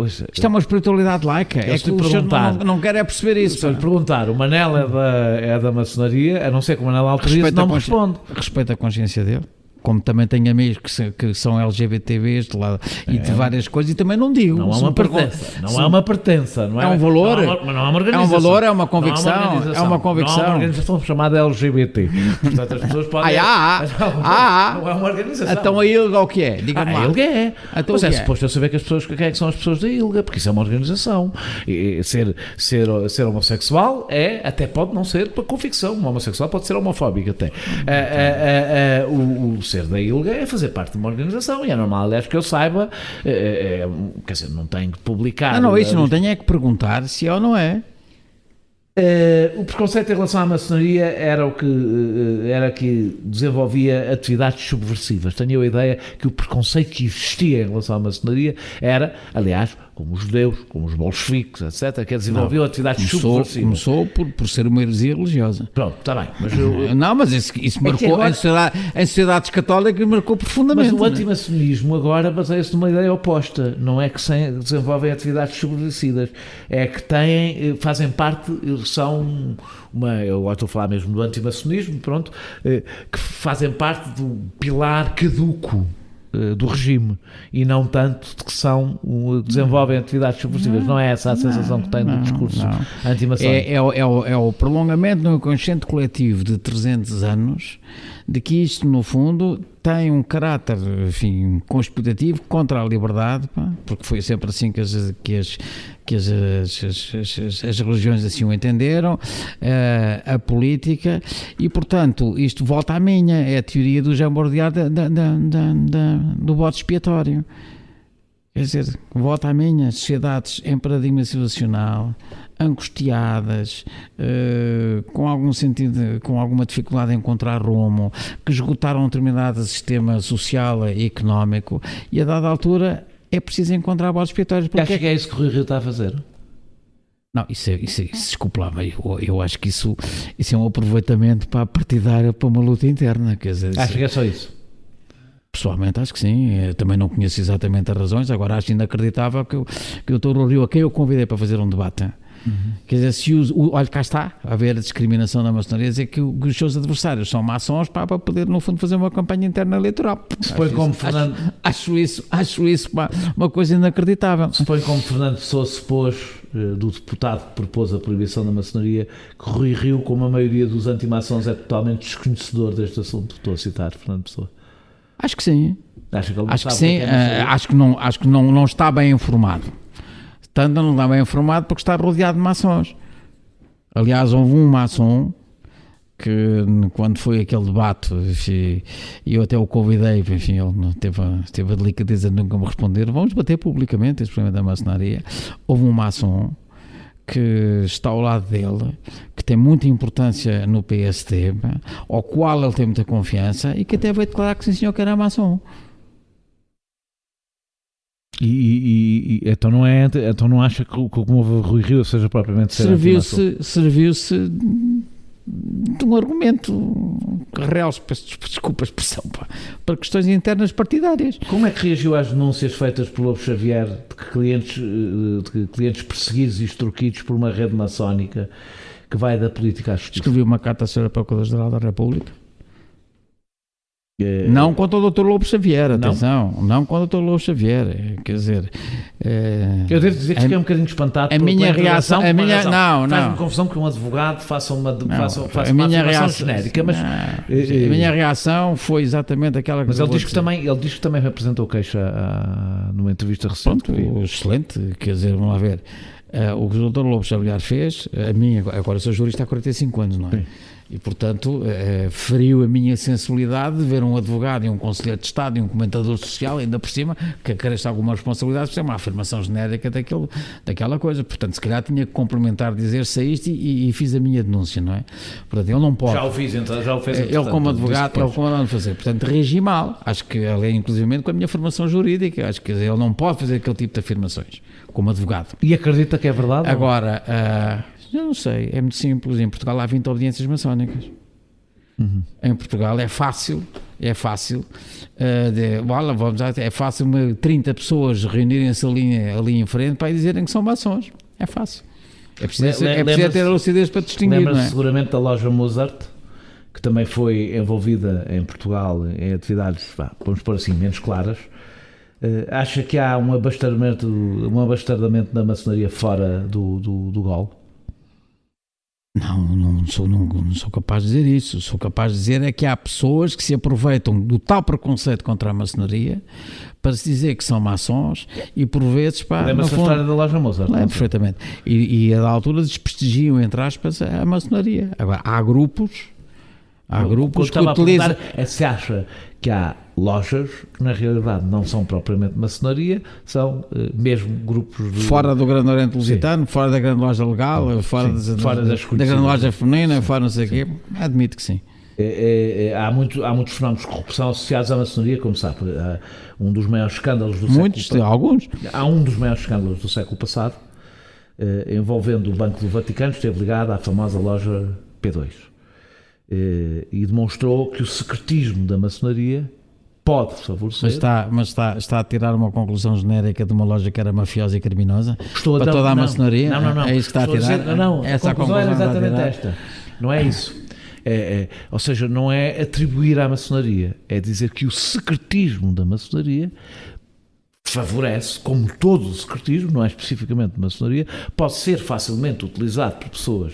Isto é uma espiritualidade laica. É que o senhor não quer perceber isso. Se eu lhe perguntar, o Manel é da maçonaria, a não ser que o Manel autorize, não me responde. Respeita a consciência dele. Como também tenho amigos que são LGBTBs de lá, e de várias coisas, e também não digo. Não é uma pertença. Não é uma pertença. Não é um valor. Não é uma organização. É um valor, é uma convicção. É uma convicção. Não é uma organização chamada LGBT. Portanto, as pessoas podem... Não é uma organização. Então a ILGA o que é? Diga-me lá. A ILGA é. Então, mas é suposto eu saber quem é que são as pessoas da ILGA, porque isso é uma organização. E ser homossexual até pode não ser para convicção. Um homossexual pode ser homofóbico até. O ser da ILGA é fazer parte de uma organização e é normal, aliás, que eu saiba, quer dizer, não tenho que publicar. Isso não tenho é que perguntar se é ou não é. O preconceito em relação à maçonaria era que desenvolvia atividades subversivas. Tenho a ideia que o preconceito que existia em relação à maçonaria era, aliás, como os judeus, como os bolcheviques, etc., que desenvolviam atividades subversivas. Começou por ser uma heresia religiosa. Pronto, está bem. Mas isso marcou, agora, em sociedades católicas marcou profundamente. Mas o antimaçonismo agora baseia-se numa ideia oposta. Não é que desenvolvem atividades subversivas, é que fazem parte, são eu agora estou a falar mesmo do antimaçonismo, pronto, que fazem parte do pilar caduco do regime e não tanto de que desenvolvem atividades subversivas. Não é essa a sensação que tem do discurso antimaçónico. É o prolongamento no inconsciente coletivo de 300 anos de que isto, no fundo, tem um caráter, enfim, conspirativo contra a liberdade, porque foi sempre assim que as religiões assim o entenderam, a política, e portanto isto volta à é a teoria do Jean Baudrillard do bode expiatório. Quer dizer, volta à sociedades em paradigma civilizacional, angustiadas, com algum sentido, com alguma dificuldade em encontrar rumo, que esgotaram um determinado sistema social e económico, e a dada altura é preciso encontrar bodes expiatórios. Acha que é isso que o Rui Rio está a fazer? Não, isso desculpa lá, eu acho que isso é um aproveitamento para partidário, para uma luta interna. Quer dizer, acho que é só isso. Pessoalmente acho que sim, eu também não conheço exatamente as razões, agora acho inacreditável que o Dr. Rui Rio, a quem eu convidei para fazer um debate, quer dizer, olha, cá está a haver a discriminação da maçonaria, dizer que os seus adversários são maçons para poder, no fundo, fazer uma campanha interna eleitoral. Acho isso uma coisa inacreditável. Se foi como Fernando Pessoa se pôs, do deputado que propôs a proibição da maçonaria, que Rui Rio, como a maioria dos antimaçons, é totalmente desconhecedor deste assunto. Estou a citar Fernando Pessoa. Acho que sim. Acho que sim. Acho que não está bem informado. Tanto não está bem informado porque está rodeado de maçons. Aliás, houve um maçom que, quando foi aquele debate, enfim, eu até o convidei, enfim, ele não teve a delicadeza de nunca me responder, vamos debater publicamente esse problema da maçonaria. Houve um maçom que está ao lado dele, que tem muita importância no PSD, ao qual ele tem muita confiança, e que até veio declarar que sim, senhor, que era maçom. Então não acha que o Rui Rio seja propriamente serviu-se de um argumento real, desculpa a expressão, para questões internas partidárias. Como é que reagiu às denúncias feitas pelo Lobo Xavier de que clientes perseguidos e extorquidos por uma rede maçónica que vai da política à justiça? Escrevi uma carta à Sra. Procuradora-Geral da República. Não contra o Dr. Lobo Xavier, atenção, não contra o Dr. Lobo Xavier, quer dizer... eu devo dizer que fiquei um bocadinho espantado a minha reação, faz-me confusão que um advogado faça uma afirmação genérica, mas... a minha reação foi exatamente aquela que... Mas ele diz que também apresentou queixa numa entrevista recente. Pronto, excelente, quer dizer, vamos lá ver, o que o Dr. Lobo Xavier fez, agora sou jurista há 45 anos, não é? Sim. E, portanto, feriu a minha sensibilidade de ver um advogado e um conselheiro de Estado e um comentador social, ainda por cima, que acresce alguma responsabilidade, por ser uma afirmação genérica daquela coisa. Portanto, se calhar tinha que complementar, dizer-se a isto e fiz a minha denúncia, não é? Portanto, ele não pode... Já o fiz, então, já o fez. Ele como advogado, ele como não fazer. Portanto, reagi mal. Acho que ele é, inclusive, com a minha formação jurídica. Acho que ele não pode fazer aquele tipo de afirmações, como advogado. E acredita que é verdade? Agora... eu não sei, é muito simples. Em Portugal há 20 obediências maçónicas. Em Portugal é fácil, é fácil 30 pessoas reunirem-se ali em frente para dizerem que são maçons. É fácil. É preciso ter a lucidez para distinguir. Lembra-se seguramente da loja Mozart, que também foi envolvida em Portugal em atividades, vamos pôr assim, menos claras. Acha que há um abastardamento da maçonaria fora do GOL? Não sou capaz de dizer isso. Sou capaz de dizer é que há pessoas que se aproveitam do tal preconceito contra a maçonaria para se dizer que são maçons e por vezes... Lembra-se a história da loja Mozart? Lembro perfeitamente. E a da altura desprestigiam, entre aspas, a maçonaria. Agora, há grupos que utilizam... Se acha que há lojas que na realidade não são propriamente maçonaria, são mesmo grupos de... Fora do Grande Oriente Lusitano, fora da Grande Loja Legal, fora da Grande Loja Feminina, fora não sei o quê, admito que sim. Há muitos fenómenos de corrupção associados à maçonaria, como sabe, um dos maiores escândalos do século... Alguns. Há um dos maiores escândalos do século passado, envolvendo o Banco do Vaticano, esteve ligado à famosa loja P2. E demonstrou que o secretismo da maçonaria pode favorecer. Mas está a tirar uma conclusão genérica de uma loja que era mafiosa e criminosa para toda a maçonaria? Não. É isso que está a tirar? Essa a conclusão era exatamente esta. Não é isso. Ou seja, não é atribuir à maçonaria, é dizer que o secretismo da maçonaria favorece, como todo o secretismo, não é especificamente de maçonaria, pode ser facilmente utilizado por pessoas.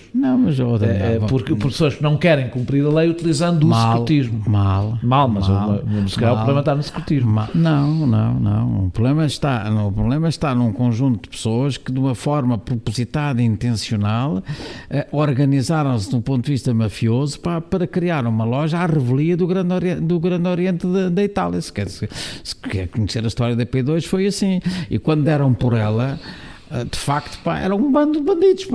Por pessoas que não querem cumprir a lei utilizando o secretismo. Mas se calhar o problema está no secretismo. Não. O problema está num conjunto de pessoas que, de uma forma propositada e intencional, organizaram-se do ponto de vista mafioso para criar uma loja à revelia do Grande Oriente da Itália. Se quer conhecer a história da P2, foi assim, e quando deram por ela, de facto, era um bando de bandidos,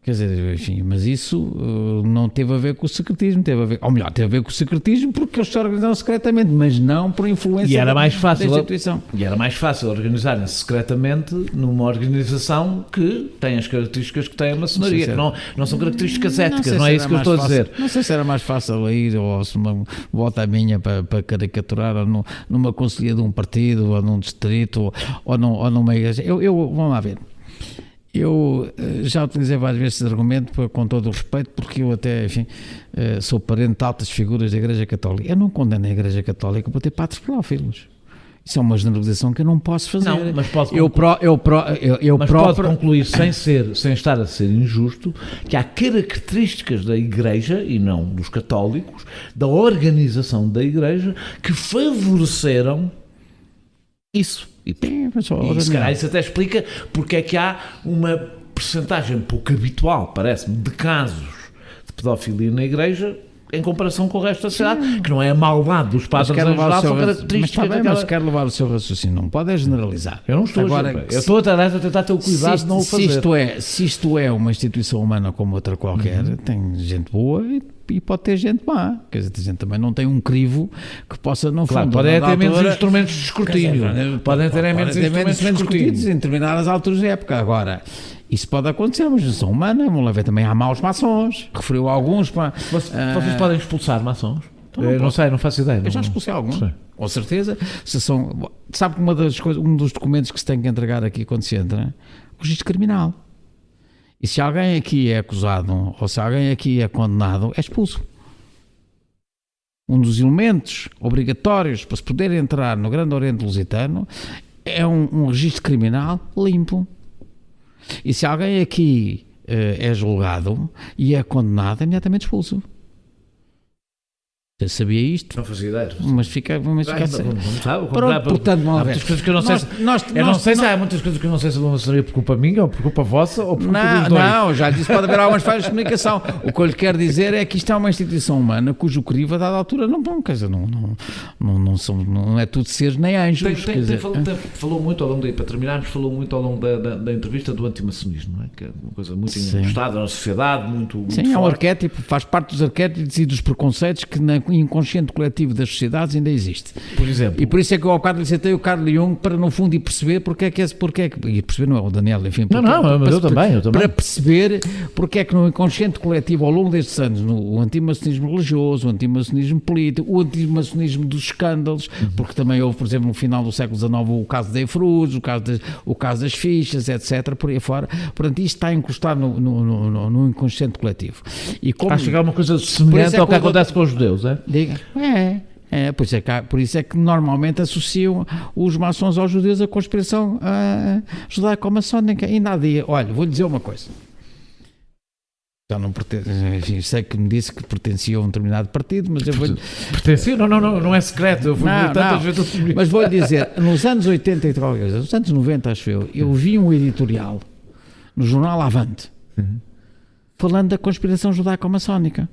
quer dizer, enfim, mas isso não teve a ver com o secretismo, teve a ver com o secretismo porque eles se organizaram secretamente, mas não por influência da instituição. E era mais fácil organizarem-se secretamente numa organização que tem as características que tem a maçonaria, que não são características éticas, não é isso que eu estou a dizer. Não sei se era mais fácil ir, ou se uma volta a minha para caricaturar, ou numa conselhia de um partido, ou num distrito, ou numa igreja. Vamos lá ver. Eu já utilizei várias vezes esse argumento, com todo o respeito, porque eu até, enfim, sou parente de altas figuras da Igreja Católica. Eu não condeno a Igreja Católica por ter padres pedófilos. Isso é uma generalização que eu não posso fazer. Não, mas pode concluir, sem estar a ser injusto, que há características da Igreja, e não dos católicos, da organização da Igreja, que favoreceram isso. E se calhar isso até explica porque é que há uma percentagem pouco habitual, parece-me, de casos de pedofilia na Igreja em comparação com o resto da sociedade, que não é a maldade dos padres em geral, são características mas quer levar o seu raciocínio, não pode generalizar. Eu não estou agora, eu estou a tentar ter o cuidado de não o fazer. Se isto é uma instituição humana como outra qualquer, tem gente boa e pode ter gente má. Quer dizer, a gente também não tem um crivo que possa não claro, fundo. Podem ter menos instrumentos de escrutínio. Podem ter menos instrumentos de escrutínio em determinadas alturas de época. Agora, isso pode acontecer, mas não são humanas. Vamos lá ver também, há maus maçons. Referiu alguns. Vocês podem expulsar maçons? Não sei, não faço ideia. Eu já expulsei alguns, com certeza. Sabe que um dos documentos que se tem que entregar aqui quando se entra, o registro criminal. E se alguém aqui é acusado ou se alguém aqui é condenado, é expulso. Um dos elementos obrigatórios para se poder entrar no Grande Oriente Lusitano é um registro criminal limpo. E se alguém aqui é julgado e é condenado, é imediatamente expulso. Eu sabia isto, não fazia ideia, mas fica assim. Portanto, há muitas coisas que eu não sei. Há muitas coisas que eu não sei se a maçonaria por culpa minha ou por culpa vossa ou por culpa dos dois. Não, já disse, pode haver algumas falhas de comunicação. O que eu lhe quero dizer é que isto é uma instituição humana cujo crivo a dada altura não, quer dizer, não é tudo seres nem anjos. Falou muito ao longo daí, para terminarmos, falou muito ao longo da entrevista do antimaçonismo, não é? Que é uma coisa muito encostada na sociedade, muito sim, é um arquétipo, faz parte dos arquétipos e dos preconceitos que inconsciente coletivo das sociedades ainda existe. Por exemplo. E por isso é que eu ao bocado lhe citei o Carl Jung para no fundo ir perceber porque é que e perceber não é o Daniel, enfim. Mas eu também. Para perceber porque é que no inconsciente coletivo ao longo destes anos, o antimaçonismo religioso, o antimaçonismo político, o antimaçonismo dos escândalos, porque também houve, por exemplo, no final do século XIX o caso da Efruz, o caso das fichas, etc, por aí fora. Portanto, isto está encostado no inconsciente coletivo. E como, acho que é uma coisa semelhante ao que acontece com os judeus, é? Diga. Por isso é que normalmente associam os maçons aos judeus a conspiração judaico-maçónica. E nada, olha, vou-lhe dizer uma coisa. Já não enfim, sei que me disse que pertencia a um determinado partido, mas eu vou-lhe... Pertencia? Não é secreto, eu fui tantas vezes... Mas vou-lhe dizer, nos anos 80 e tal, nos anos 90, acho eu vi um editorial no jornal Avante, falando da conspiração judaico-maçónica.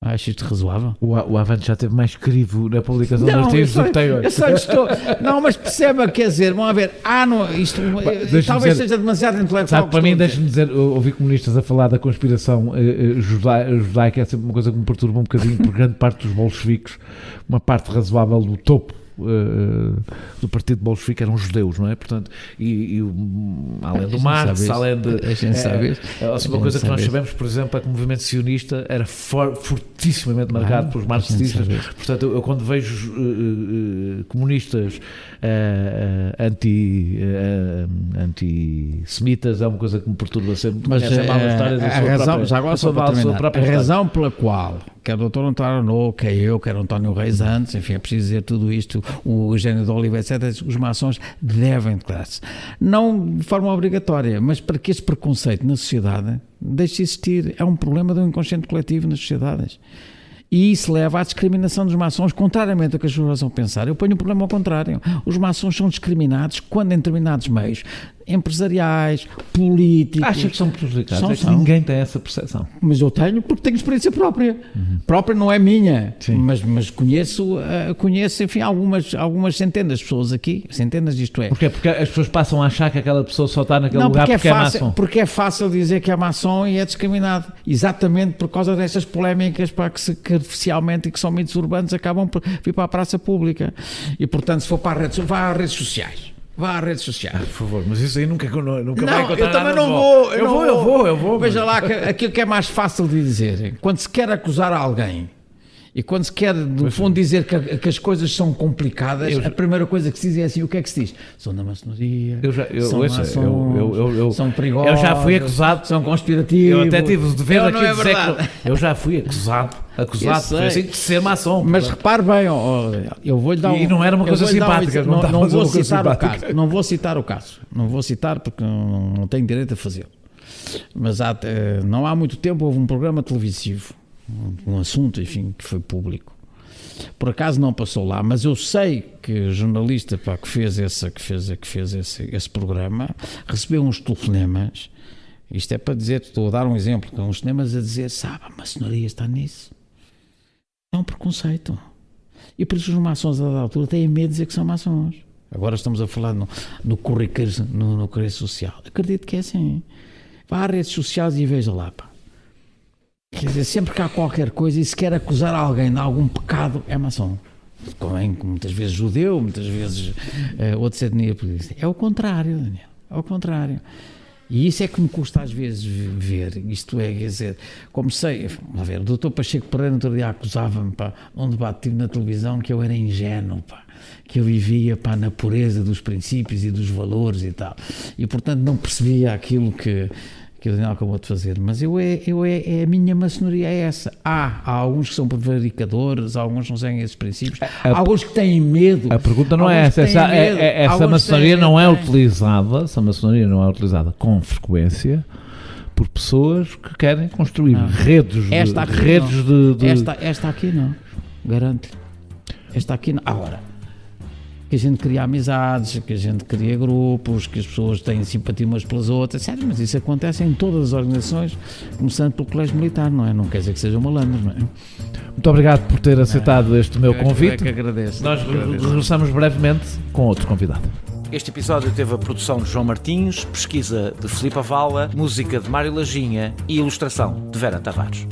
Acho isto razoável? O Avante já teve mais crivo na publicação dos artigos do que tem hoje. Eu só estou... Não, mas perceba, quer dizer, vamos ver, talvez seja demasiado intelectual. Sabe, para mim, deixa-me dizer, ouvi comunistas a falar da conspiração judaica, é sempre uma coisa que me perturba um bocadinho, por grande parte dos bolcheviques, uma parte razoável do topo do partido bolchevique eram judeus, não é? Portanto, além do Marx, além de... uma coisa que nós sabemos, por exemplo, é que o movimento sionista era fortissimamente marcado pelos marxistas. Portanto, eu quando vejo comunistas antissemitas, é uma coisa que me perturba sempre. Mas a razão pela qual quer o Dr. António Arnaud, quer eu, quer o António Reis antes, enfim, é preciso dizer tudo isto, o Eugênio de Oliveira, etc., os maçons devem declarar-se. Não de forma obrigatória, mas para que este preconceito na sociedade deixe de existir. É um problema do inconsciente coletivo nas sociedades. E isso leva à discriminação dos maçons, contrariamente ao que as pessoas vão pensar. Eu ponho o problema ao contrário. Os maçons são discriminados quando em determinados meios empresariais, políticos... Acha que são prejudicados? Ninguém tem essa percepção. Mas eu tenho, porque tenho experiência própria. Própria não é minha, mas conheço, enfim, algumas centenas de pessoas aqui. Centenas, isto é. Porquê? Porque as pessoas passam a achar que aquela pessoa só está naquele lugar porque é maçom. Porque é fácil dizer que é maçom e é discriminado. Exatamente por causa destas polémicas que artificialmente e que são mitos urbanos acabam por vir para a praça pública. E, portanto, se for para vá às redes sociais. Vá às redes sociais. Por favor, mas isso aí nunca vai encontrar. Eu também não vou. Eu vou. Veja lá, aquilo que é mais fácil de dizer. Quando se quer acusar alguém e quando se quer, no fundo, dizer que as coisas são complicadas, a primeira coisa que se diz é assim, o que é que se diz? São da maçonaria, são maçons, são perigosos, eu já fui acusado, são conspirativos. Eu até tive o dever aqui de dizer que eu já fui acusado de ser maçom. Mas repare bem, eu vou-lhe dar e não era uma coisa simpática. Não vou citar o caso. Não vou citar o caso. Não vou citar porque não tenho direito a fazê-lo. Mas não há muito tempo houve um programa televisivo, um assunto, enfim, que foi público, Por acaso não passou lá, mas eu sei que o jornalista que fez esse programa recebeu uns telefonemas. Isto é para dizer, estou a dar um exemplo, uns telefonemas a dizer, sabe, a maçonaria está nisso. É um preconceito. E por isso os maçons da altura têm medo de dizer que são maçons. Agora estamos a falar no corriqueiro social. Acredito que é assim. Vá às redes sociais e veja lá, pá. Quer dizer, sempre que há qualquer coisa e se quer acusar alguém de algum pecado, é maçom. Muitas vezes judeu, muitas vezes outra etnia. É o contrário, Daniel. É o contrário. E isso é que me custa às vezes ver. Isto é, quer dizer, como sei, a ver, o Dr. Pacheco Pereira no outro dia acusava-me, pá, num debate que tive na televisão, que eu era ingênuo, pá, que eu vivia, pá, na pureza dos princípios e dos valores e tal. E portanto não percebia aquilo que o Daniel acabou de fazer, mas a minha maçonaria é essa. Há alguns que são prevaricadores, há alguns que não seguem esses princípios, há alguns que têm medo. A pergunta não é essa, essa maçonaria não é utilizada, essa maçonaria não é utilizada com frequência por pessoas que querem construir redes de... Esta aqui não, garanto. Esta aqui não. Agora, que a gente cria amizades, que a gente cria grupos, que as pessoas têm simpatia umas pelas outras, sério, mas isso acontece em todas as organizações, começando pelo Colégio Militar, não é? Não quer dizer que sejam malandros, não é? Muito obrigado por ter aceitado este meu convite. Eu que agradeço. Nós regressamos brevemente com outro convidado. Este episódio teve a produção de João Martins, pesquisa de Filipe Avala, música de Mário Lajinha e ilustração de Vera Tavares.